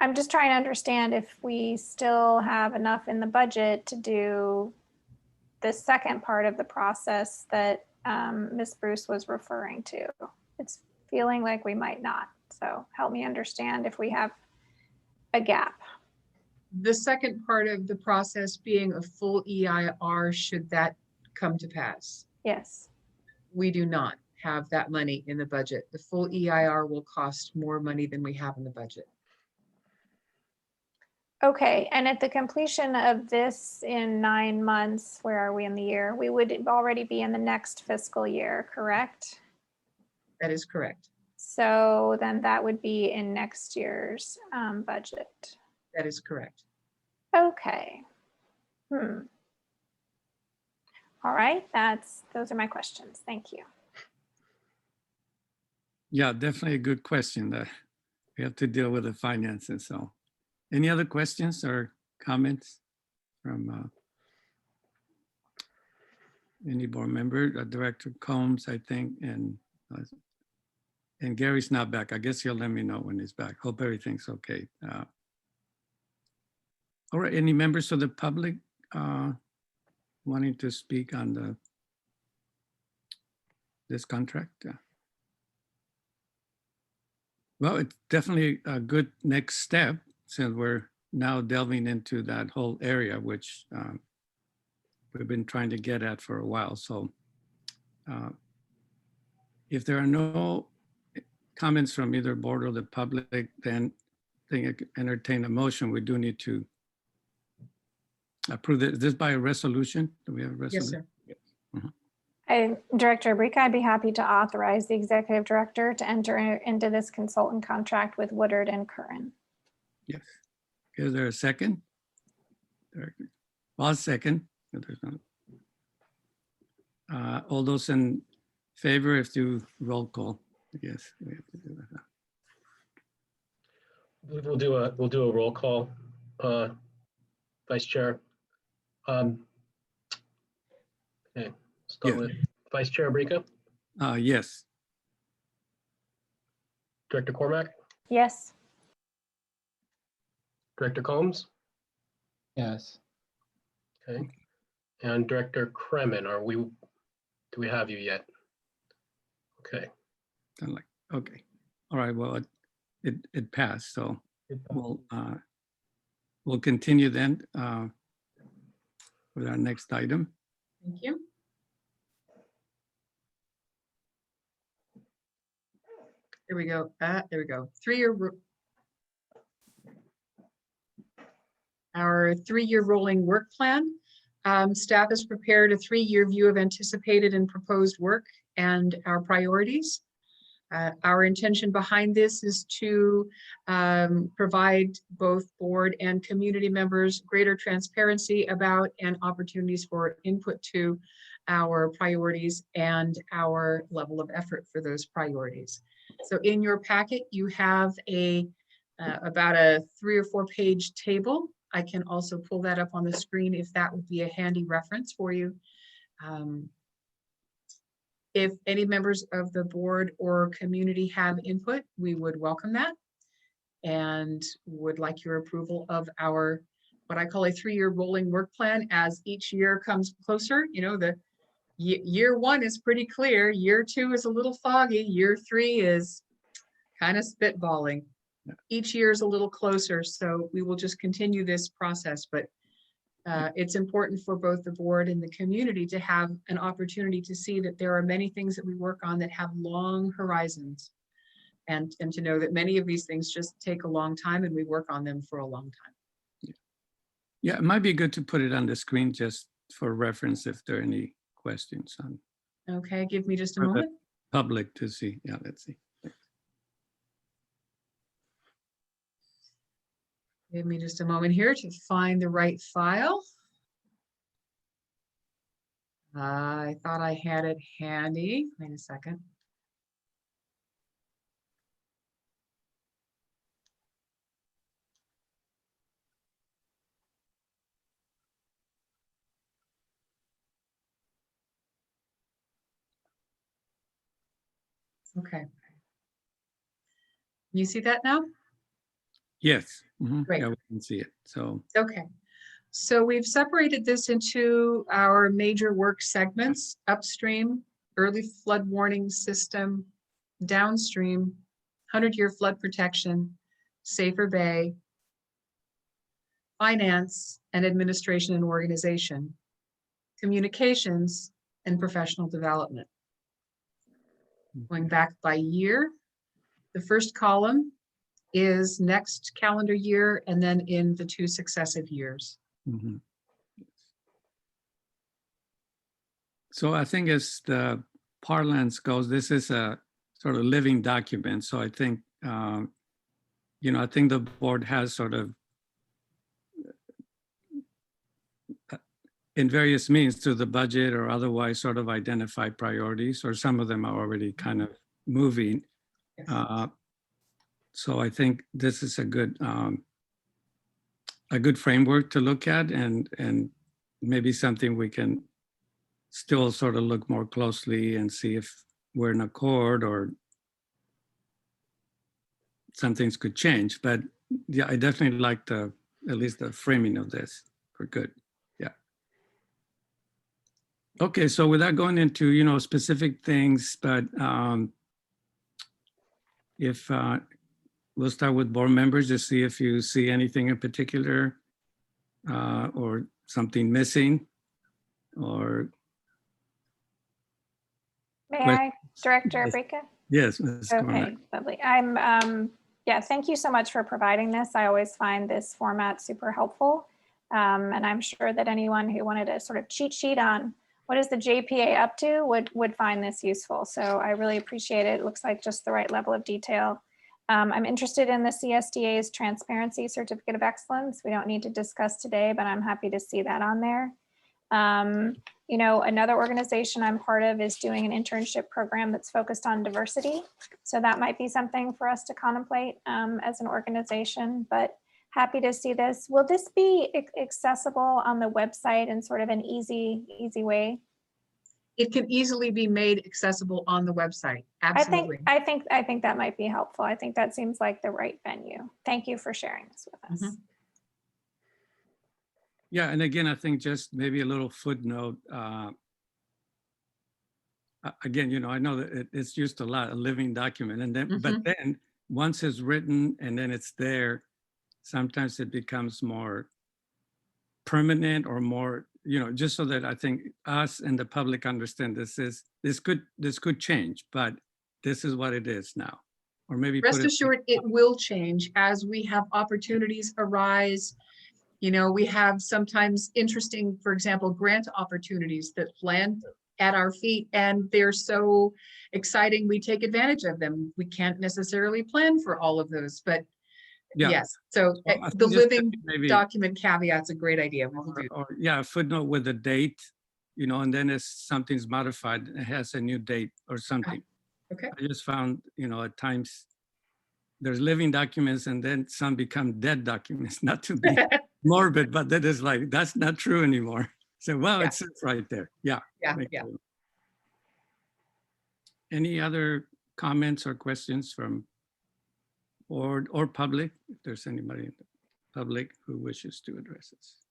I'm just trying to understand if we still have enough in the budget to do the second part of the process that Ms. Bruce was referring to. It's feeling like we might not. So help me understand if we have a gap. The second part of the process being a full EIR, should that come to pass. Yes. We do not have that money in the budget. The full EIR will cost more money than we have in the budget. Okay, and at the completion of this in 9 months, where are we in the year? We would already be in the next fiscal year, correct? That is correct. So then that would be in next year's budget. That is correct. Okay. All right, those are my questions. Thank you. Yeah, definitely a good question that we have to deal with the finances. So any other questions or comments from any board member? Director Combs, I think, and Gary's not back. I guess he'll let me know when he's back. Hope everything's okay. All right, any members of the public wanting to speak on this contract? Well, it's definitely a good next step since we're now delving into that whole area, which we've been trying to get at for a while. So if there are no comments from either board or the public, then I think I could entertain a motion. We do need to approve this. Is this by a resolution? Do we have a resolution? Yes, sir. Director Abrika, I'd be happy to authorize the executive director to enter into this consultant contract with Woodard and Curran. Yes. Is there a second? Director. Well, I'll second. If there's none. All those in favor, if you roll call. Yes, we have to do that. I believe we'll do a roll call, Vice Chair. Okay, start Yeah. with Vice Chair Abrika, Yes. Director Cormack, Yes. Director Combs, Yes. okay, and Director Kremen. Do we have you yet? Okay. Okay. All right. Well, it passed. So we'll continue then with our next item. Thank you. There we go. There we go. Our 3-year rolling work plan. Staff has prepared a 3-year view of anticipated and proposed work and our priorities. Our intention behind this is to provide both board and community members greater transparency about and opportunities for input to our priorities and our level of effort for those priorities. So in your packet, you have about a 3 or 4 page table. I can also pull that up on the screen if that would be a handy reference for you. If any members of the board or community have input, we would welcome that and would like your approval of our, what I call a 3-year rolling work plan as each year comes closer. You know, the year 1 is pretty clear. Year 2 is a little foggy. Year 3 is kind of spitballing. Each year is a little closer, so we will just continue this process, but it's important for both the board and the community to have an opportunity to see that there are many things that we work on that have long horizons, and to know that many of these things just take a long time and we work on them for a long time. Yeah, it might be good to put it on the screen just for reference if there are any questions on. Okay, give me just a For the moment. public to see. Yeah, let's see. Give me just a moment here to find the right file. I thought I had it handy. Wait a second. Okay. You see that now? Yes. Mhm. Great. Yeah, we can see it. So, Okay. So we've separated this into our major work segments: upstream, early flood warning system, downstream, 100-year flood protection, safer bay, finance and administration and organization, communications, and professional development. Going back by year, the first column is next calendar year and then in the 2 successive years. mhm. So I think as the parlance goes, this is a sort of living document. So I think, I think the board has sort of in various means through the budget or otherwise sort of identify priorities, or some of them are already kind of moving. Yes. So I think this is a good framework to look at, and maybe something we can still sort of look more closely and see if we're in accord or some things could change. But yeah, I definitely like at least the framing of this for good. Yeah. Okay, so without going into, specific things, but if we'll start with board members to see if you see anything in particular or something missing or. May Question- I, Director Yes. Abrika? Yes, Ms. Cormack. Okay, lovely. Yeah, thank you so much for providing this. I always find this format super helpful. And I'm sure that anyone who wanted a sort of cheat sheet on what is the JPA up to would find this useful. So I really appreciate it. It looks like just the right level of detail. I'm interested in the CSDA's Transparency Certificate of Excellence. We don't need to discuss today, but I'm happy to see that on there. Another organization I'm part of is doing an internship program that's focused on diversity. So that might be something for us to contemplate as an organization, but happy to see this. Will this be accessible on the website in sort of an easy way? It can easily be made accessible on the website. Absolutely. I think that might be helpful. I think that seems like the right venue. Thank you for sharing this with us. Mhm. Yeah, and again, I think just maybe a little footnote. Again, I know that it's used a lot, a living document, and then but then once it's written and then it's there, sometimes it becomes more permanent or more, just so that I think us and the public understand this could change, but this is what it is now. Or maybe Rest assured, it will change as we have opportunities arise. We have sometimes interesting, for example, grant opportunities that land at our feet, and they're so exciting, we take advantage of them. We can't necessarily plan for all of those, but Yeah. yes. So Well, I the think just living maybe document caveat's a great idea. We will do. or yeah, a footnote with a date, and then if something's modified, it has a new date or something. Okay. I just found, at times there's living documents and then some become dead documents, not to be morbid, but that is like, that's not true anymore. So, well, Yeah. it's right there. Yeah. Yeah, Makes yeah. sense. Any other comments or questions from board or public? If there's anybody in the public who wishes to address this.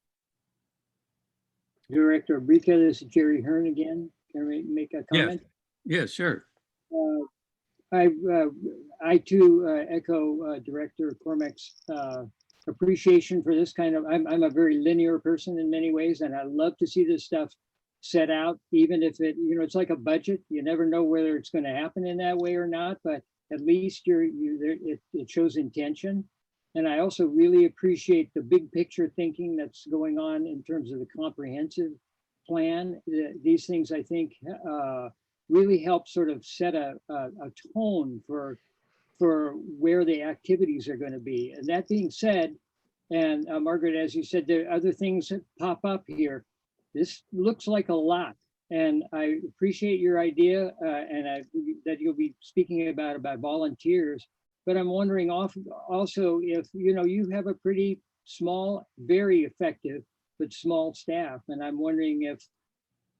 Director Abrika, this is Jerry Hearn again. Can I make a comment? Yeah, sure. I too echo Director Cormack's appreciation for this kind of, I'm a very linear person in many ways, and I love to see this stuff set out, even if it's like a budget. You never know whether it's going to happen in that way or not, but at least it shows intention. And I also really appreciate the big picture thinking that's going on in terms of the comprehensive plan. These things, I think, really help sort of set a tone for where the activities are going to be. And that being said, And Margaret, as you said, there are other things that pop up here. This looks like a lot. And I appreciate your idea that you'll be speaking about volunteers. But I'm wondering also if, you have a pretty small, very effective, but small staff. And I'm wondering if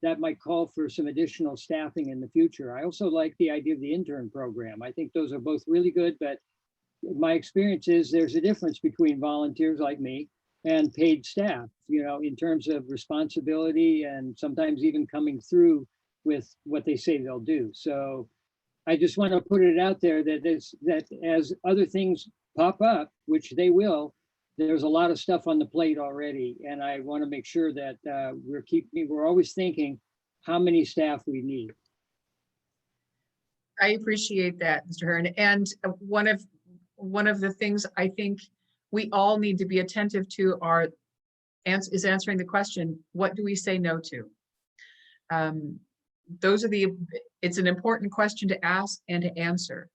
that might call for some additional staffing in the future. I also like the idea of the intern program. I think those are both really good, but my experience is there's a difference between volunteers like me and paid staff, in terms of responsibility and sometimes even coming through with what they say they'll do. So I just want to put it out there that as other things pop up, which they will, there's a lot of stuff on the plate already. And I want to make sure that we're always thinking how many staff we need. I appreciate that, Mr. Hearn. And one of the things I think we all need to be attentive to is answering the question, what do we say no to? It's an important question to ask and to answer.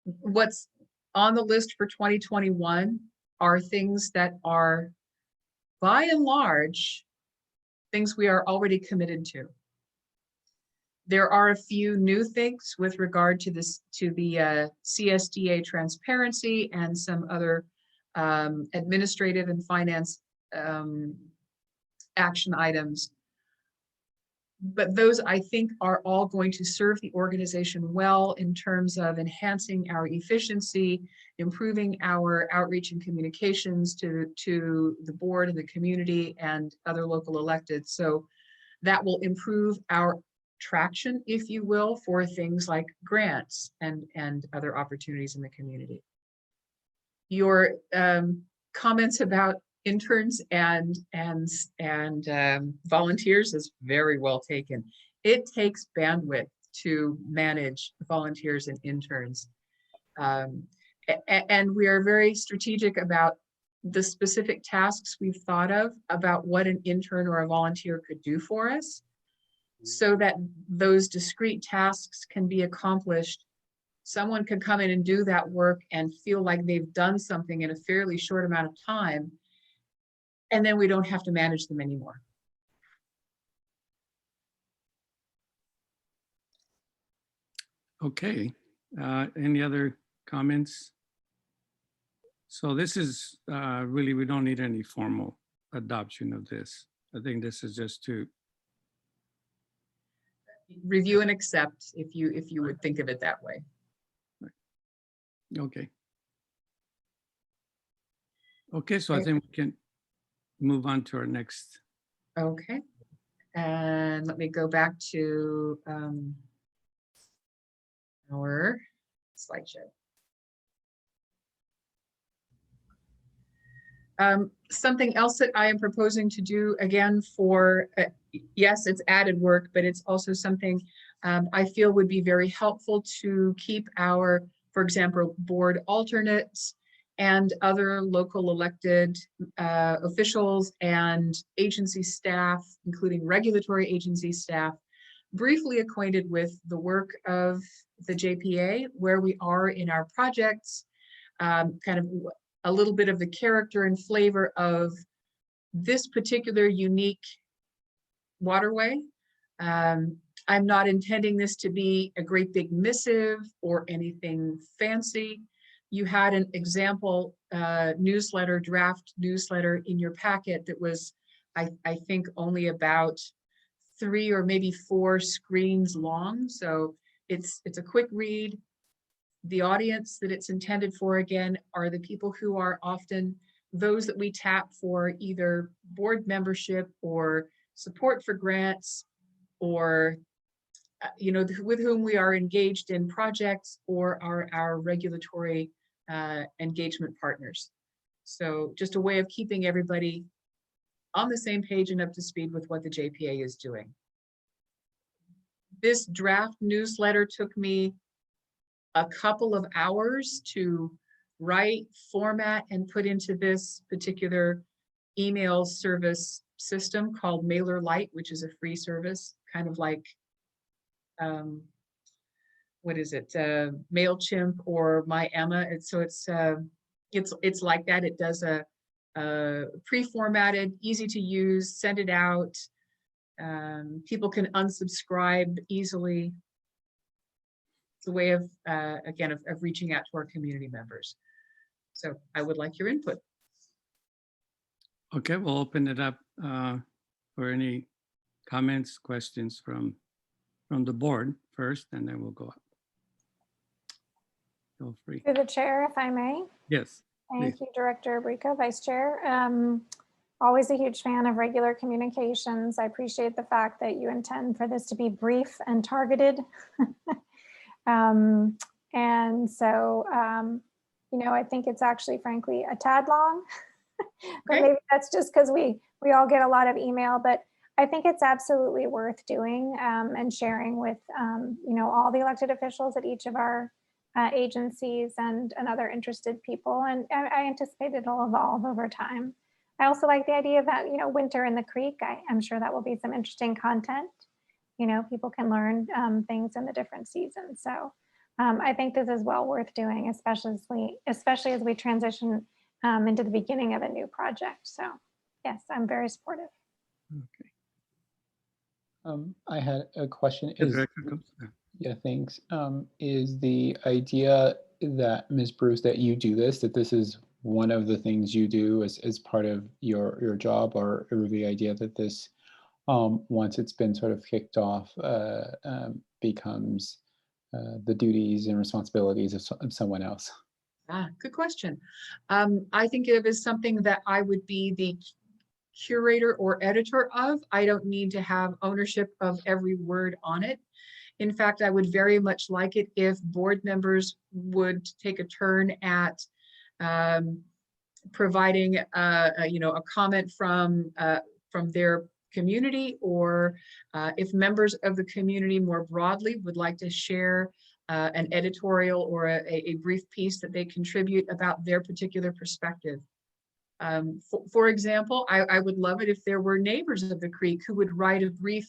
What's on the list for 2021 are things that are, by and large, things we are already committed to. There are a few new things with regard to the CSDA transparency and some other administrative and finance action items. But those, I think, are all going to serve the organization well in terms of enhancing our efficiency, improving our outreach and communications to the board and the community and other local electeds. So that will improve our traction, if you will, for things like grants and other opportunities in the community. Your comments about interns and volunteers is very well taken. It takes bandwidth to manage volunteers and interns. And we are very strategic about the specific tasks we've thought of about what an intern or a volunteer could do for us, so that those discrete tasks can be accomplished. Someone can come in and do that work and feel like they've done something in a fairly short amount of time, and then we don't have to manage them anymore. Okay, any other comments? So this is really, we don't need any formal adoption of this. I think this is just to review and accept, if you would think of it that way. Okay. Okay, so I think we can move on to our next. Okay, and let me go back to our slideshow. Something else that I am proposing to do, again, for yes, it's added work, but it's also something I feel would be very helpful to keep our, for example, board alternates and other local elected officials and agency staff, including regulatory agency staff, briefly acquainted with the work of the JPA, where we are in our projects, kind of a little bit of the character and flavor of this particular unique waterway. I'm not intending this to be a great big missive or anything fancy. You had an example newsletter, draft newsletter in your packet that was, I think, only about 3 or maybe 4 screens long. So it's a quick read. The audience that it's intended for, again, are the people who are often those that we tap for either board membership or support for grants, or with whom we are engaged in projects, or our regulatory engagement partners. So just a way of keeping everybody on the same page and up to speed with what the JPA is doing. This draft newsletter took me a couple of hours to write, format, and put into this particular email service system called MailerLite, which is a free service, kind of like, what is it, MailChimp or My Emma. It's it's like that. It does a pre-formatted, easy to use, send it out. People can unsubscribe easily. It's a way of, again, of reaching out to our community members. So I would like your input. Okay, we'll open it up for any comments, questions from the board first, and then we'll go up. Feel free. Through the chair, if I may. Yes. Thank Please. you, Director Abrica, Vice Chair. Always a huge fan of regular communications. I appreciate the fact that you intend for this to be brief and targeted. And so, you know, I think it's actually, frankly, a tad long, but Okay. maybe that's just because we all get a lot of email, but I think it's absolutely worth doing and sharing with, you know, all the elected officials at each of our agencies and other interested people. And I anticipate it'll evolve over time. I also like the idea of that, you know, winter in the creek. I'm sure that will be some interesting content. You know, people can learn things in the different seasons. So I think this is well worth doing, especially as we transition into the beginning of a new project. So yes, I'm very supportive. Okay. I had a question. The Is, director comes. yeah, thanks. Is the idea that, Ms. Bruce, that you do this, that this is one of the things you do as part of your job, or the idea that this, once it's been sort of kicked off, becomes the duties and responsibilities of someone else? Good question. I think of it as something that I would be the curator or editor of. I don't need to have ownership of every word on it. In fact, I would very much like it if board members would take a turn at providing you know, a comment from their community, or if members of the community more broadly would like to share an editorial or a brief piece that they contribute about their particular perspective. For example, I would love it if there were neighbors of the creek who would write a brief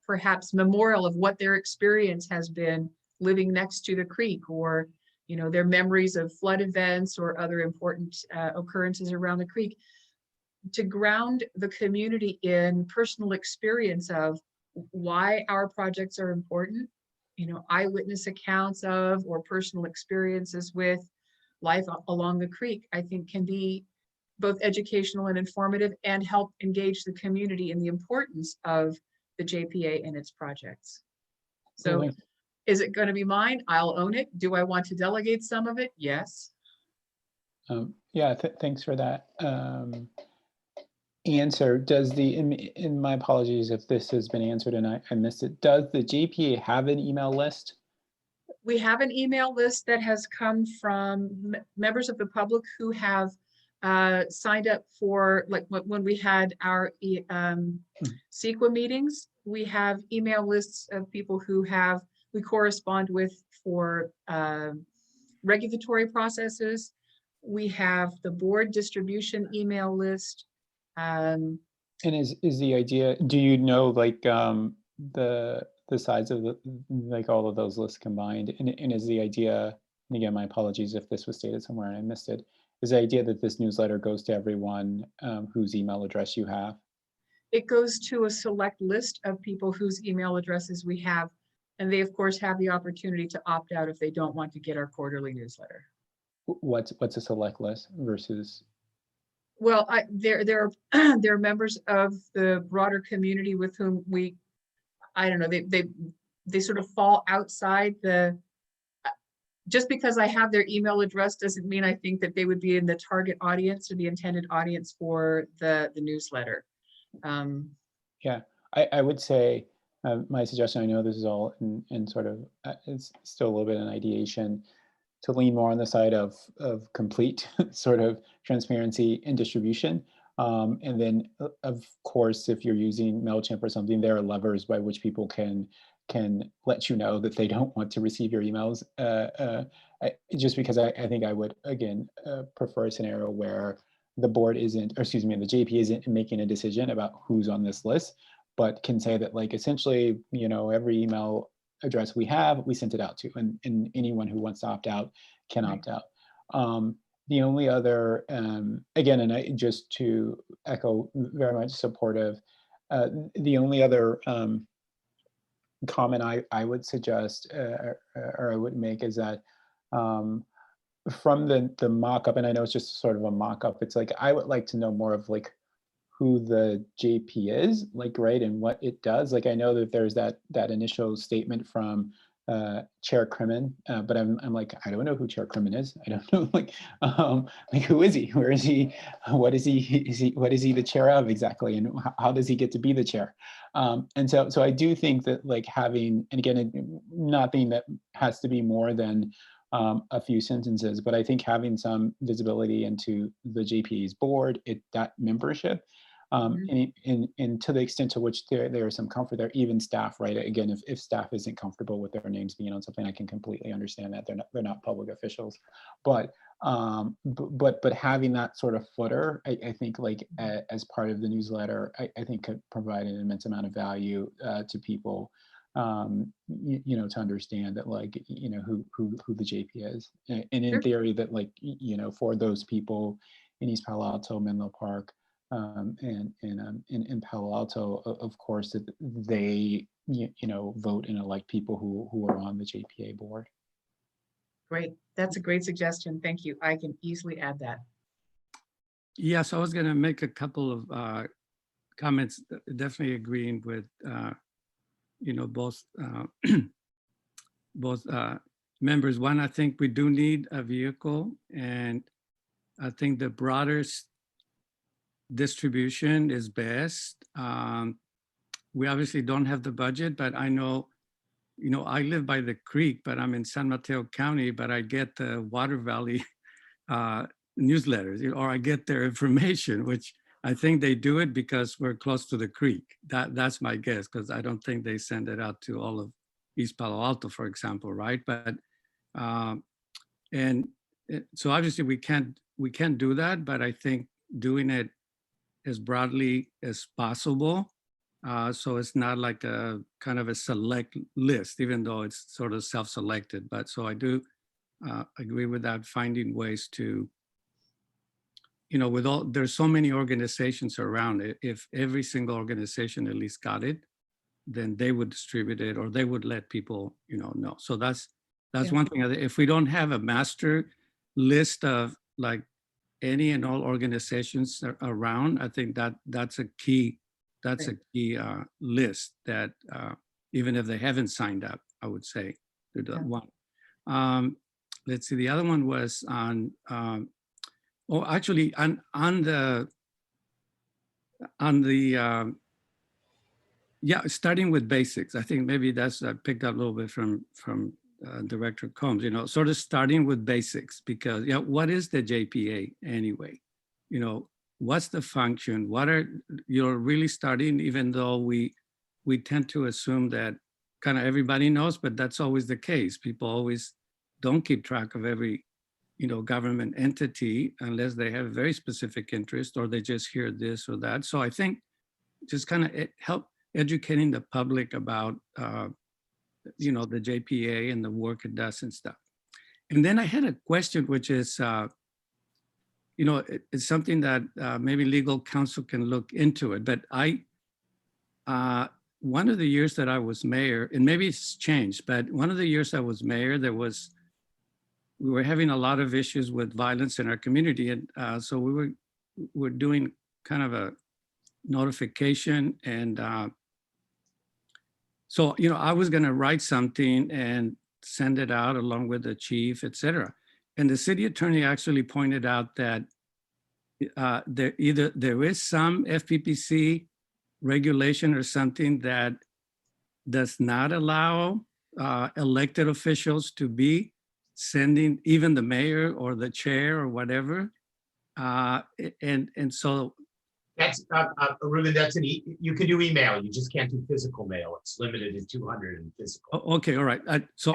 perhaps memorial of what their experience has been living next to the creek, or you know, their memories of flood events or other important occurrences around the creek, to ground the community in personal experience of why our projects are important, you know, eyewitness accounts of or personal experiences with life along the creek, I think can be both educational and informative and help engage the community in the importance of the JPA and its projects. So is it going to be mine? I'll own it. Do I want to delegate some of it? Yes. Yeah, thanks for that answer. Does in my apologies if this has been answered and I missed it, does the JPA have an email list? We have an email list that has come from members of the public who have signed up for, like when we had our CEQA meetings, we have email lists of people who we correspond with for regulatory processes. We have the board distribution email list. And is the idea, do you know, like the size of like all of those lists combined, and is the idea, and again, my apologies if this was stated somewhere and I missed it, is the idea that this newsletter goes to everyone whose email address you have? It goes to a select list of people whose email addresses we have, and they of course have the opportunity to opt out if they don't want to get our quarterly newsletter. What's a select list versus? Well, there are members of the broader community with whom I don't know, they sort of fall outside the, just because I have their email address doesn't mean I think that they would be in the target audience or the intended audience for the newsletter. Yeah, I would say my suggestion, I know this is all in sort of, it's still a little bit in ideation, to lean more on the side of complete sort of transparency and distribution. And then of course, if you're using MailChimp or something, there are levers by which people can let you know that they don't want to receive your emails. Just because I think I would, again, prefer a scenario where the board isn't, or excuse me, the JP isn't making a decision about who's on this list, but can say that, like, essentially, you know, every email address we have, we sent it out to, and anyone who wants to opt out can Right. opt out. The only other, again, and I just to echo, very much supportive, the only other comment I would suggest or I would make is that from the mock-up, and I know it's just sort of a mock-up, it's like I would like to know more of like who the JP is, like, right, and what it does. Like, I know that there's that initial statement from Chair Crimmon, but I'm like, I don't know who Chair Crimmon is. I don't know, like who is he? Where is he? What is he? What is he the chair of exactly? And how does he get to be the chair? And so I do think that like having, and again, nothing that has to be more than a few sentences, but I think having some visibility into the JPA's board, that membership, and to the extent to which there is some comfort there, even staff, right? Again, if staff isn't comfortable with their names being on something, I can completely understand that they're not public officials, but having that sort of footer, I think like as part of the newsletter, I think could provide an immense amount of value to people. To understand that, like, who the JP is, and in Sure. theory that, like, for those people in East Palo Alto, Menlo Park, and in Palo Alto, of course, that they vote and elect people who are on the JPA board. Great. That's a great suggestion. Thank you. I can easily add that. Yes, I was going to make a couple of comments, definitely agreeing with both both members. One, I think we do need a vehicle, and I think the broadest distribution is best. We obviously don't have the budget, but I know, I live by the creek, but I'm in San Mateo County, but I get the Water Valley newsletters, or I get their information, which I think they do it because we're close to the creek. That's my guess, because I don't think they send it out to all of East Palo Alto, for example, right? But so obviously we can't do that, but I think doing it as broadly as possible, so it's not like a kind of a select list, even though it's sort of self-selected. But so I do agree with that, finding ways to, there's so many organizations around it. If every single organization at least got it, then they would distribute it, or they would let people, know. So that's Yeah. one thing. If we don't have a master list of like any and all organizations around, I think that's a key. That's a key list that even if they haven't signed up, I would say they're the one. Let's see. The other one was on. Actually, on the starting with basics. I think maybe that's I picked up a little bit from Director Combs. Sort of starting with basics, because what is the JPA anyway? What's the function? What are you're really starting? Even though we tend to assume that kind of everybody knows, but that's always the case. People always don't keep track of every government entity unless they have very specific interest, or they just hear this or that. So I think just kind of help educating the public about, the JPA and the work it does and stuff. And then I had a question, which is, it's something that maybe legal counsel can look into it. But one of the years that I was mayor, and maybe it's changed, but one of the years I was mayor, we were having a lot of issues with violence in our community. And so we were doing kind of a notification. And so, I was going to write something and send it out along with the chief, et cetera. And the city attorney actually pointed out that there is some FPPC regulation or something that does not allow elected officials to be sending even the mayor or the chair or whatever. And so that's Ruben, you can do email, you just can't do physical mail. It's limited to 200 in physical. Okay, all right. So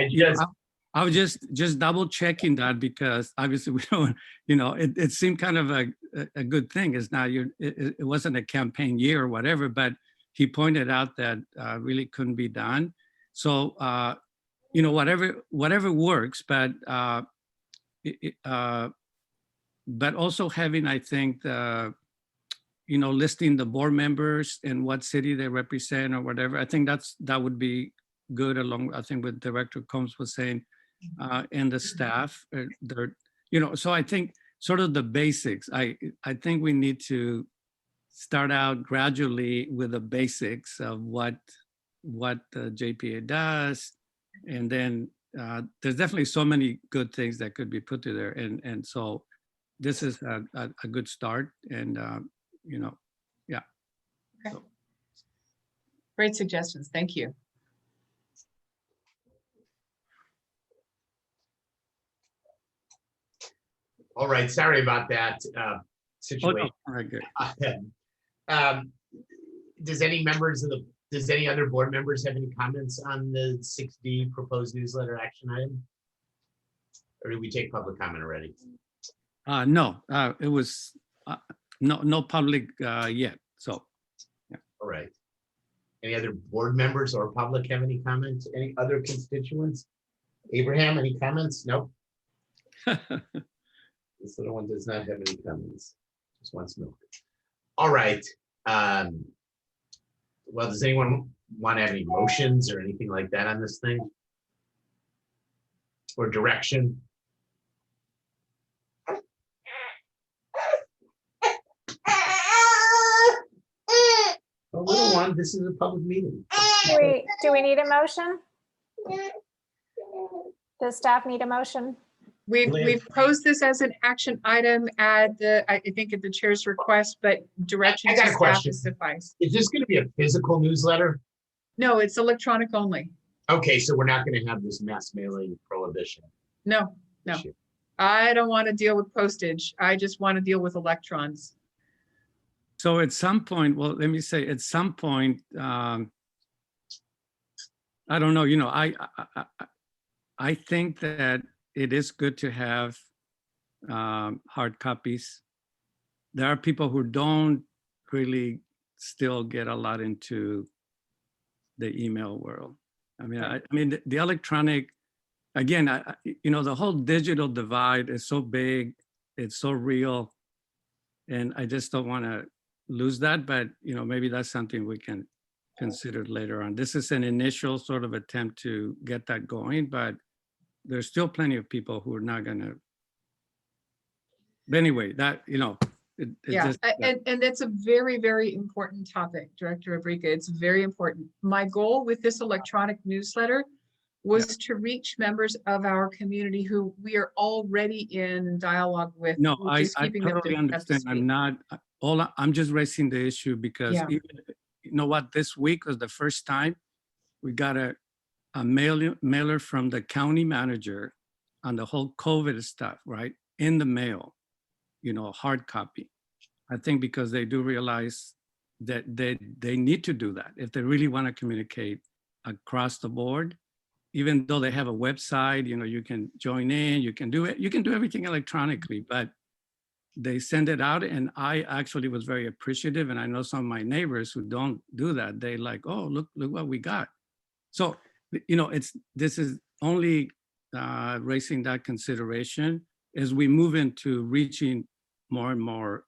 I was just double checking that, because obviously we don't, it seemed kind of a good thing. Is now it wasn't a campaign year or whatever, but he pointed out that really couldn't be done. So whatever works, but but also having, I think, listing the board members and what city they represent or whatever. I think that would be good along, I think what Director Combs was saying, and the staff, so I think sort of the basics. I think we need to start out gradually with the basics of what the JPA does. And then there's definitely so many good things that could be put to there. And so this is a good start. And, yeah. Okay. Great suggestions. Thank you. All right, sorry about that Oh, situation. no. All right, good. Does any other board members have any comments on the 6D proposed newsletter action item? Or did we take public comment already? No, it was no public yet. So, yeah. All right. Any other board members or public have any comments? Any other constituents? Abraham, any comments? Nope. This little one does not have any comments. Just wants milk. All right. Well, does anyone want to have any motions or anything like that on this thing? Or direction? A little one, this is a public meeting. Do we need a motion? Does staff need a motion? We've posed this as an action item at I think at the chair's request, but direction I to got a staff question. is suffice. Is this going to be a physical newsletter? No, it's electronic only. Okay, so we're not going to have this mass mailing prohibition. No. issue. I don't want to deal with postage. I just want to deal with electrons. So at some point, well, let me say, at some point, I don't know, I think that it is good to have hard copies. There are people who don't really still get a lot into the email world. I mean, the electronic, again, the whole digital divide is so big, it's so real, and I just don't want to lose that, but maybe that's something we can consider later on. This is an initial sort of attempt to get that going, but there's still plenty of people who are not gonna. But anyway, that and that's a very, very important topic, Director Abrica. It's very important. My goal with this electronic newsletter was to reach members of our community who we are already in dialogue with. No, I keeping them totally up to understand. speed. I'm just raising the issue because Yeah. even, you know what, this week was the first time we got a mailer from the county manager on the whole COVID stuff, right? In the mail, hard copy. I think because they do realize that they need to do that if they really want to communicate across the board. Even though they have a website, you can join in, you can do it, you can do everything electronically, but they send it out. And I actually was very appreciative. And I know some of my neighbors who don't do that. They like, oh, look what we got. So, this is only raising that consideration as we move into reaching more and more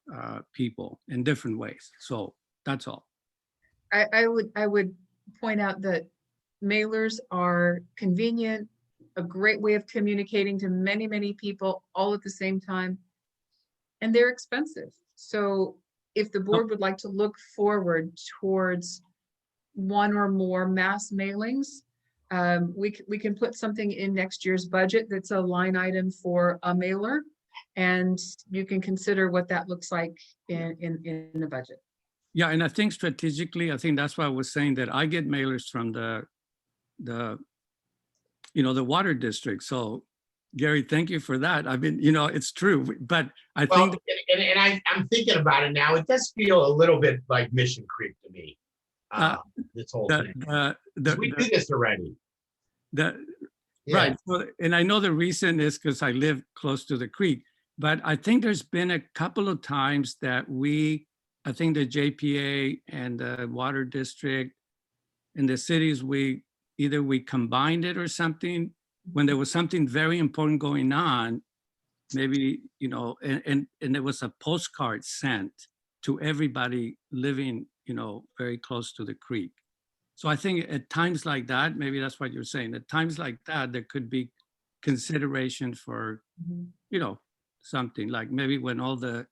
people in different ways. So that's all. I would point out that mailers are convenient, a great way of communicating to many, many people all at the same time, and they're expensive. So if the board would like to look forward towards one or more mass mailings, we can put something in next year's budget that's a line item for a mailer, and you can consider what that looks like in the budget. Yeah, and I think strategically, I think that's why I was saying that I get mailers from the water district. So Gary, thank you for that. I've been, it's true, but I think. I'm thinking about it now. It does feel a little bit like Mission Creek to me. This whole thing. We do this already. Right. Well, and I know the reason is because I live close to the creek, but I think there's been a couple of times that I think the JPA and the water district in the cities, we combined it or something when there was something very important going on. maybe, you know, and there was a postcard sent to everybody living, you know, very close to the creek. So I think at times like that, maybe that's what you're saying, at times like that, there could be consideration for, you know, something like maybe when all the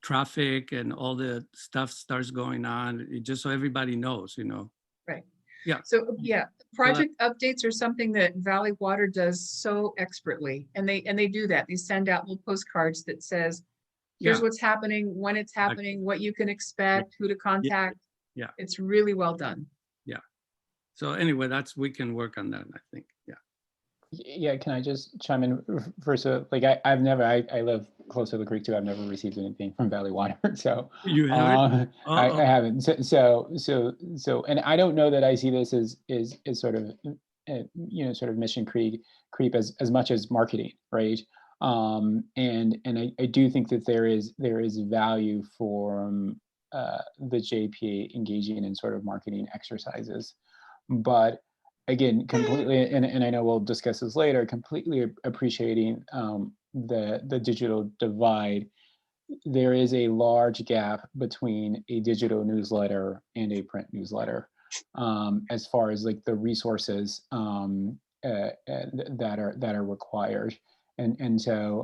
traffic and all the stuff starts going on, just so everybody knows, you know. Right. Yeah. So yeah, project updates are something that Valley Water does so expertly, and they do that. They send out little postcards that says, here's Yeah. what's happening, when it's happening, what you can expect, who to contact. Yeah. It's really well done. Yeah. So anyway, we can work on that, I think. Yeah. Yeah, can I just chime in first? Like I live close to the creek too. I've never received anything from Valley Water, so You haven't? I haven't. So, and I don't know that I see this as sort of, you know, sort of mission creep as much as marketing, right? And I do think that there is value for the JPA engaging in sort of marketing exercises, but again, completely, and I know we'll discuss this later, completely appreciating the digital divide. There is a large gap between a digital newsletter and a print newsletter, as far as like the resources that are required. And so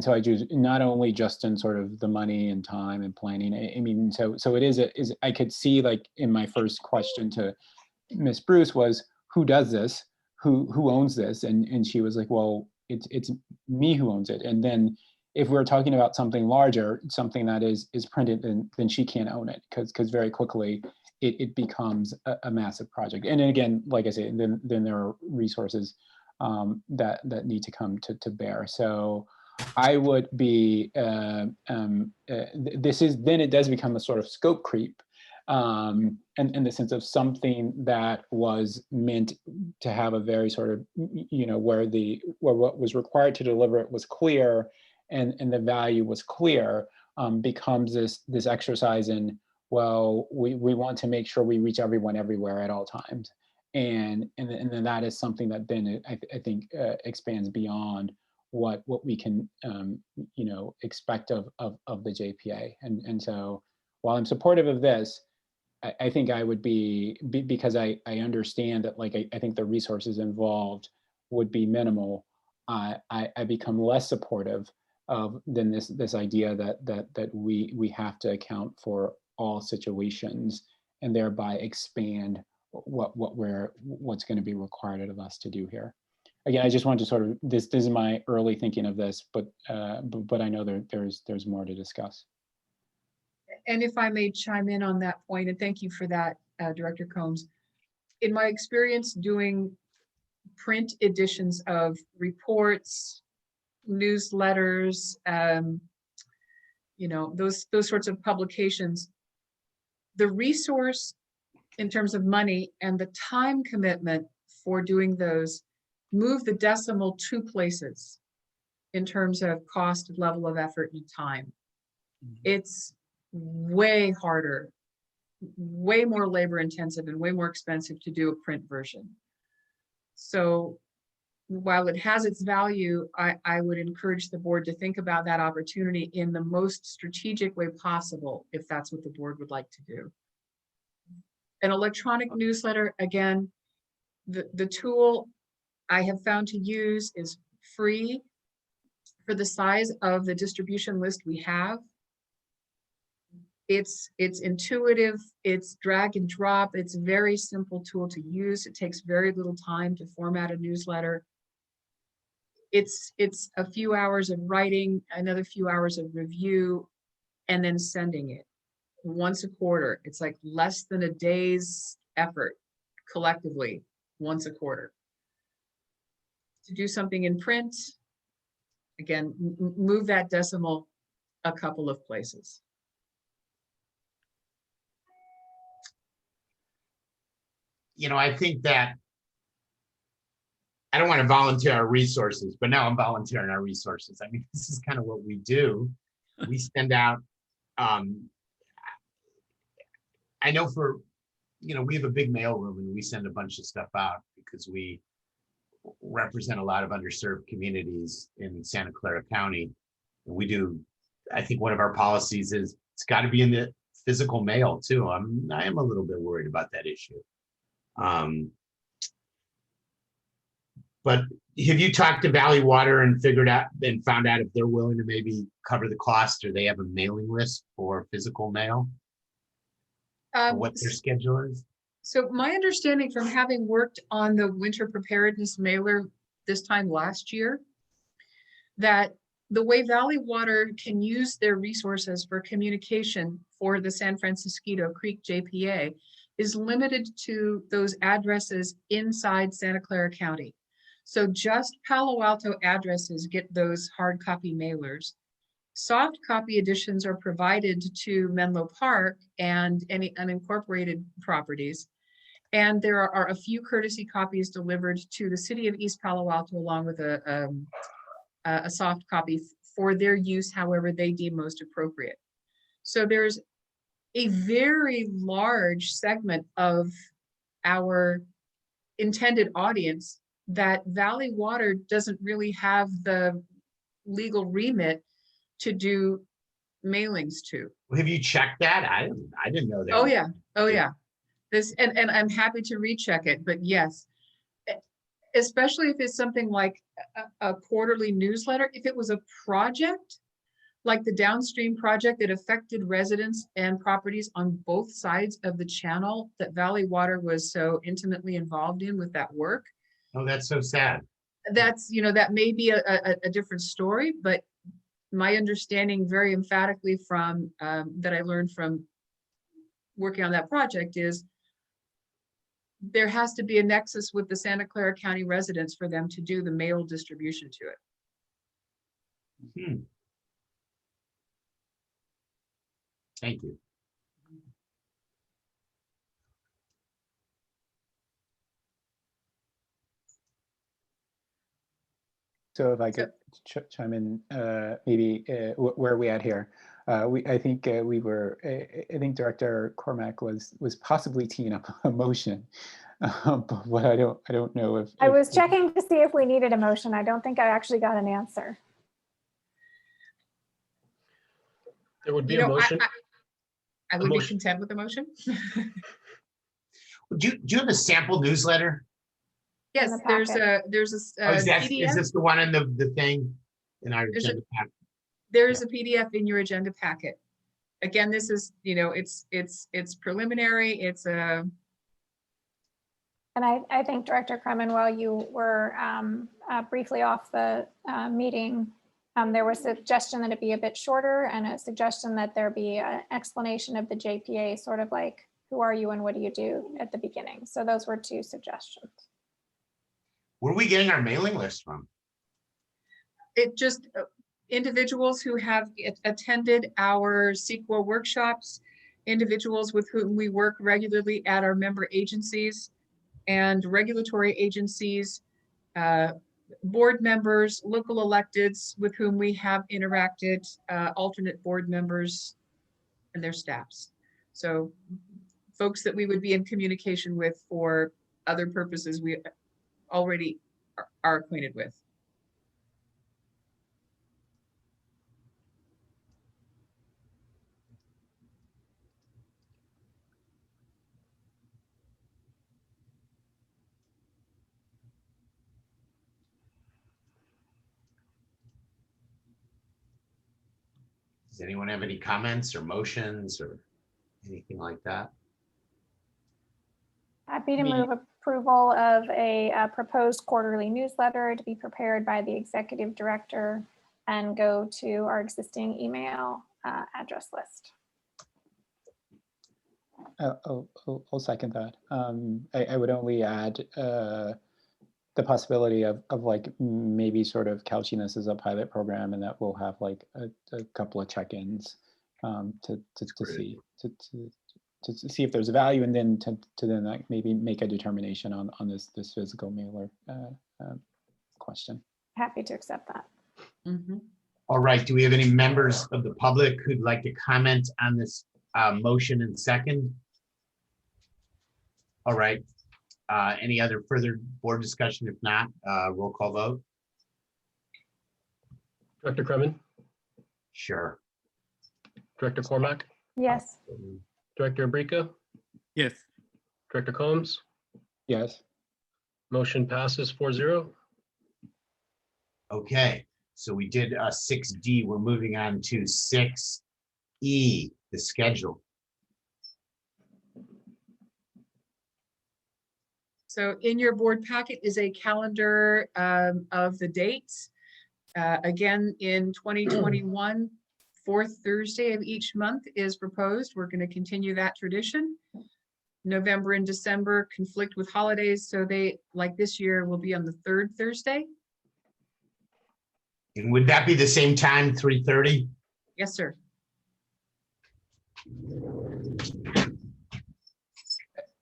I do not only just in sort of the money and time and planning. I mean, so it is I could see, like, in my first question to Miss Bruce was, who does this? Who owns this? And she was like, well, it's me who owns it. And then if we're talking about something larger, something that is printed, then she can't own it, because very quickly it becomes a massive project. And then again, like I say, then there are resources that need to come to bear. So I would be it does become a sort of scope creep, and in the sense of something that was meant to have a very sort of, you know, where what was required to deliver it was clear, and the value was clear, becomes this exercise in, well, we want to make sure we reach everyone everywhere at all times, and then that is something that then I think expands beyond what we can you know, expect of the JPA. And so while I'm supportive of this, I think I would be because I understand that, like, I think the resources involved would be minimal. I become less supportive of than this idea that we have to account for all situations and thereby expand what's going to be required of us to do here. Again, I just want to sort of, this is my early thinking of this, but I know there's more to discuss. And if I may chime in on that point, and thank you for that, Director Combs. In my experience doing print editions of reports, newsletters, you know, those sorts of publications, the resource in terms of money and the time commitment for doing those move the decimal 2 places in terms of cost, level of effort, and time. It's way harder, way more labor intensive, and way more expensive to do a print version. So while it has its value, I would encourage the board to think about that opportunity in the most strategic way possible, if that's what the board would like to do. An electronic newsletter, again, the tool I have found to use is free for the size of the distribution list we have. It's intuitive, it's drag and drop, it's a very simple tool to use. It takes very little time to format a newsletter. It's a few hours of writing, another few hours of review, and then sending it once a quarter. It's like less than a day's effort collectively once a quarter. To do something in print, again, move that decimal a couple of places. You know, I think that I don't want to volunteer our resources, but now I'm volunteering our resources. I mean, this is kind of what we do. We send out, I know for, you know, we have a big mail room and we send a bunch of stuff out because we represent a lot of underserved communities in Santa Clara County. And we do, I think one of our policies is it's got to be in the physical mail too. I am a little bit worried about that issue. But have you talked to Valley Water and found out if they're willing to maybe cover the cost, or they have a mailing list for physical mail? Or what their schedule is? So my understanding from having worked on the winter preparedness mailer this time last year, that the way Valley Water can use their resources for communication for the San Francisco Creek JPA is limited to those addresses inside Santa Clara County. So just Palo Alto addresses get those hard copy mailers. Soft copy editions are provided to Menlo Park and any unincorporated properties. And there are a few courtesy copies delivered to the city of East Palo Alto, along with a soft copy for their use, however they deem most appropriate. So there's a very large segment of our intended audience that Valley Water doesn't really have the legal remit to do mailings to. Have you checked that? I didn't know that. Oh yeah, oh yeah. This and I'm happy to recheck it, but yes, especially if it's something like a quarterly newsletter. If it was a project like the downstream project that affected residents and properties on both sides of the channel that Valley Water was so intimately involved in with that work. Oh, that's so sad. That's, that may be a different story, but my understanding very emphatically from that I learned from working on that project is there has to be a nexus with the Santa Clara County residents for them to do the mail distribution to it. Thank you. So if I could chime in, maybe where are we at here? I think I think Director Cormack was possibly teeing up a motion, but what I don't know if I was checking to see if we needed a motion. I don't think I actually got an answer. There would be a motion. I would be content with the motion. Do you have a sample newsletter? Yes, there's a PDF. Is this the one in the thing in our agenda packet? There is a PDF in your agenda packet. Again, this is, it's preliminary. It's a. And I think Director Kremen, while you were briefly off the meeting, there was a suggestion that it be a bit shorter and a suggestion that there be an explanation of the JPA, sort of like, who are you and what do you do at the beginning? So those were two suggestions. Where are we getting our mailing list from? It just individuals who have attended our CEQA workshops, individuals with whom we work regularly at our member agencies and regulatory agencies, board members, local electeds with whom we have interacted, alternate board members and their staffs. So folks that we would be in communication with for other purposes we already are acquainted with. Does anyone have any comments or motions or anything like that? Happy to move approval of a proposed quarterly newsletter to be prepared by the executive director and go to our existing email address list. I'll second that. I would only add the possibility of like maybe sort of couching this as a pilot program, and that we'll have like a couple of check-ins to see if there's a value, and then to then like maybe make a determination on this physical mailer question. Happy to accept that. Mm-hmm. All right. Do we have any members of the public who'd like to comment on this motion and second? All right. Any other further board discussion? If not, roll call vote. Director Kremen, Sure. Director Cormack, Yes. Director Abrika, Yes. Director Combs, Yes. motion passes 4-0. Okay, so we did 6D. We're moving on to 6E, the schedule. So in your board packet is a calendar of the dates. Again, in 2021, fourth Thursday of each month is proposed. We're going to continue that tradition. November and December conflict with holidays, so they, like this year, will be on the third Thursday. And would that be the same time, 3:30? Yes, sir.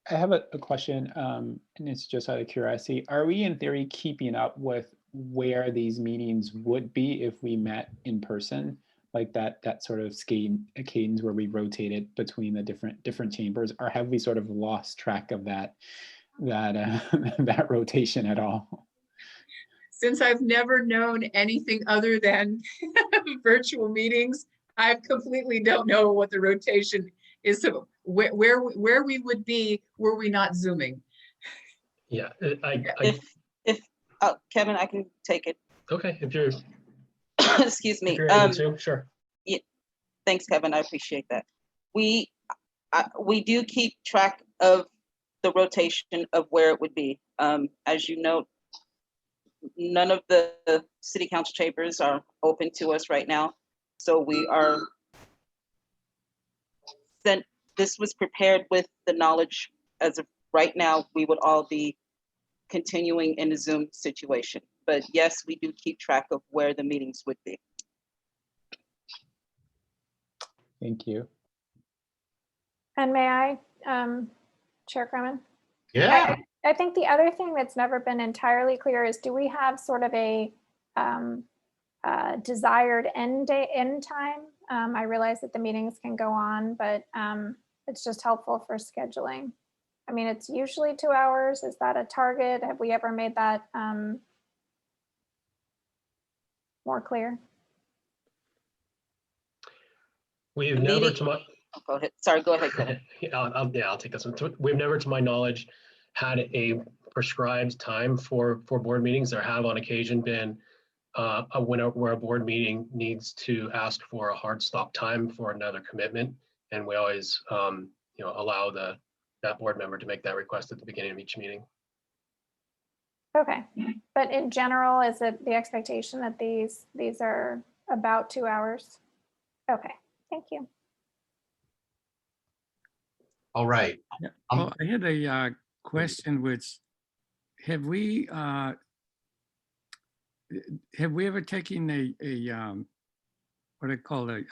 I have a question, and it's just out of curiosity. Are we in theory keeping up with where these meetings would be if we met in person? Like that sort of cadence where we rotated between the different chambers, or have we sort of lost track of that that rotation at all? Since I've never known anything other than virtual meetings, I completely don't know what the rotation is. So where we would be were we not Zooming. Yeah, If Kevin, I can take it. okay, if you're Excuse me. able to, sure. Thanks, Kevin. I appreciate that. We do keep track of the rotation of where it would be. As you note, none of the city council chambers are open to us right now. So we are sent, this was prepared with the knowledge as of right now, we would all be continuing in a Zoom situation. But yes, we do keep track of where the meetings would be. Thank you. And may I, Chair Kremen? Yeah. I think the other thing that's never been entirely clear is, do we have sort of a desired end time? I realize that the meetings can go on, but it's just helpful for scheduling. I mean, it's usually 2 hours. Is that a target? Have we ever made that more clear? We've The never, meeting- to my, Oh, go ahead. Sorry, go ahead, Kevin. I'll take this one. We've never, to my knowledge, had a prescribed time for board meetings. There have on occasion been where a board meeting needs to ask for a hard stop time for another commitment, and we always allow that board member to make that request at the beginning of each meeting. Okay, but in general, is it the expectation that these are about 2 hours? Okay, thank you. All right. Yeah. Well, I had a question, which have we ever taken a what I call a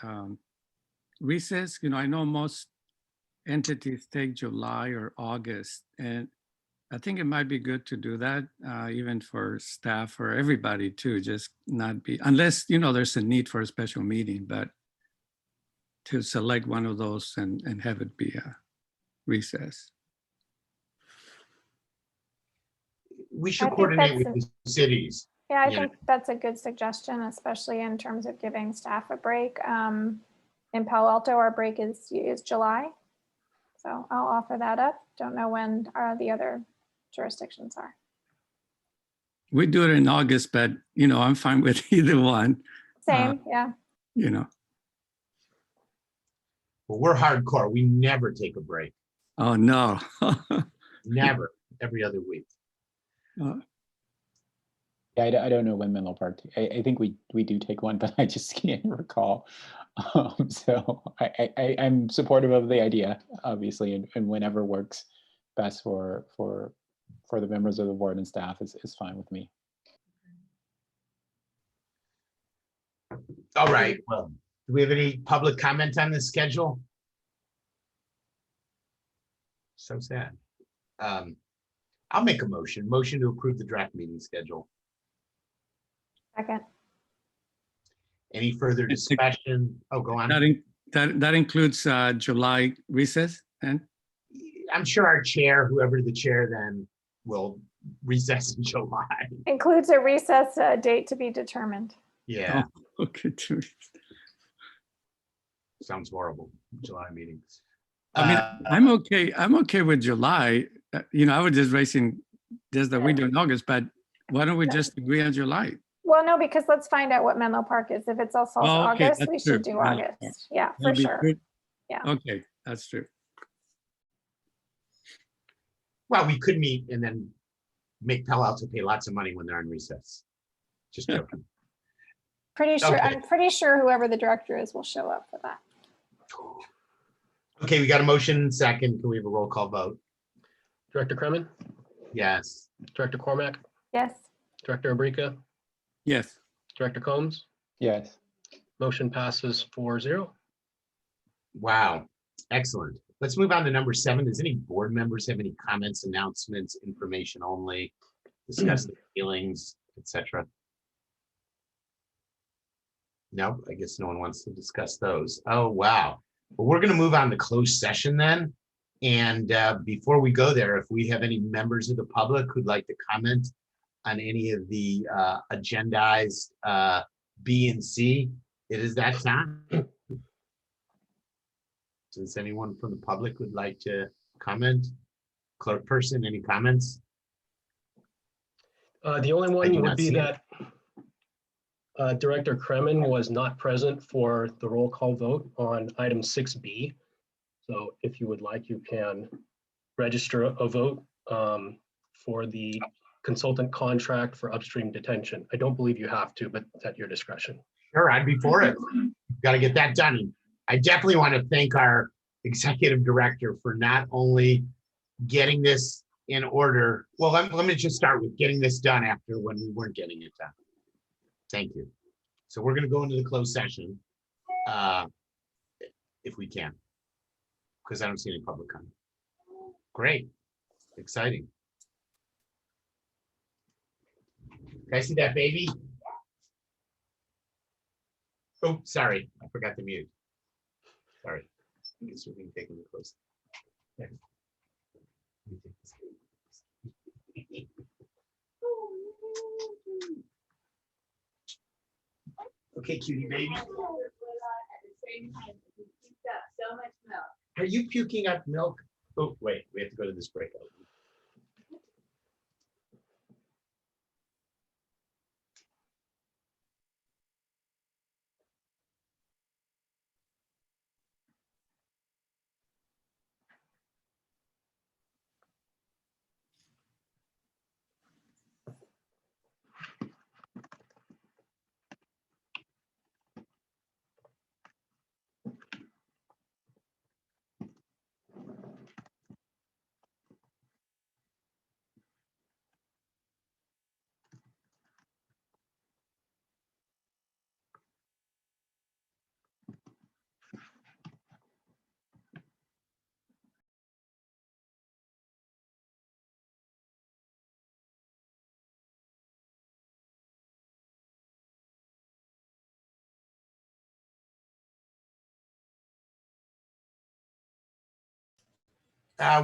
recess? I know most entities take July or August, and I think it might be good to do that even for staff or everybody too, just not be, unless there's a need for a special meeting, but to select one of those and have it be a recess. We should I think coordinate that's with the cities. Yeah, I Yeah. think that's a good suggestion, especially in terms of giving staff a break. In Palo Alto, our break is July. So I'll offer that up. Don't know when the other jurisdictions are. We do it in August, but I'm fine with either one. Same, yeah. Well, we're hardcore. We never take a break. Oh, no. Never. Every other week. Yeah, I don't know when Menlo Park. I think we do take one, but I just can't recall. So I'm supportive of the idea, obviously, and whenever works best for the members of the board and staff is fine with me. All right. Well, do we have any public comment on the schedule? So sad. I'll make a motion to approve the draft meeting schedule. Second. Any further discussion? Oh, go on. That includes July recess, and I'm sure our chair, whoever the chair then will recess in July. Includes a recess date to be determined. Yeah, Okay, too. sounds horrible. July meetings. I mean, I'm okay with July. I was just raising this that we do in August, but why don't we just agree on July? Well, no, because let's find out what Menlo Park is. If it's also Oh, okay, August, that's we should true. do Menlo August. Yeah, for That'll be sure. good. Yeah. Okay, that's true. Well, we could meet and then make Palo Alto pay lots of money when they're on recess. Just joking. Pretty sure. Okay. I'm pretty sure whoever the director is will show up for that. Okay, we got a motion second. Can we have a roll call vote? Director Kremen, Yes. Director Cormack, Yes. Director Abrika, Yes. Director Combs. Yes. Motion passes 4-0. Wow. Excellent. Let's move on to number 7. Does any board members have any comments, announcements, information only, discuss the feelings, etc.? No, I guess no one wants to discuss those. Oh, wow. Well, we're going to move on to closed session then. And before we go there, if we have any members of the public who'd like to comment on any of the agendized B and C, it is that time. Does anyone from the public would like to comment? Clerk person, any comments? The only do one would not be see that Director Kremen was not present for the roll call vote on item 6B. So if you would like, you can register a vote for the consultant contract for Upstream Detention. I don't believe you have to, but it's at your discretion. Sure, I'd be for it. Got to get that done. I definitely want to thank our executive director for not only getting this in order. Well, let me just start with getting this done after when we weren't getting it done. Thank you. So we're going to go into the closed session if we can, because I don't see any public comment. Great. Exciting. Can I see that baby? Oh, sorry. I forgot to mute. Sorry. I guess we're being taken to close. There. Let me take this. Okay, cutie baby. Are you puking up milk? Oh, wait, we have to go to this breakout.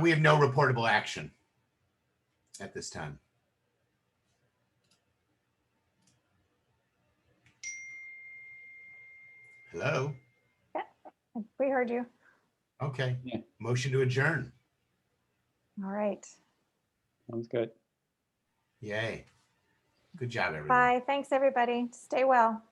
We have no reportable action at this time. Hello? We heard you. Okay. Yeah. Motion to adjourn. All right. Sounds good. Yay. Good job, everyone. Bye. Thanks, everybody. Stay well.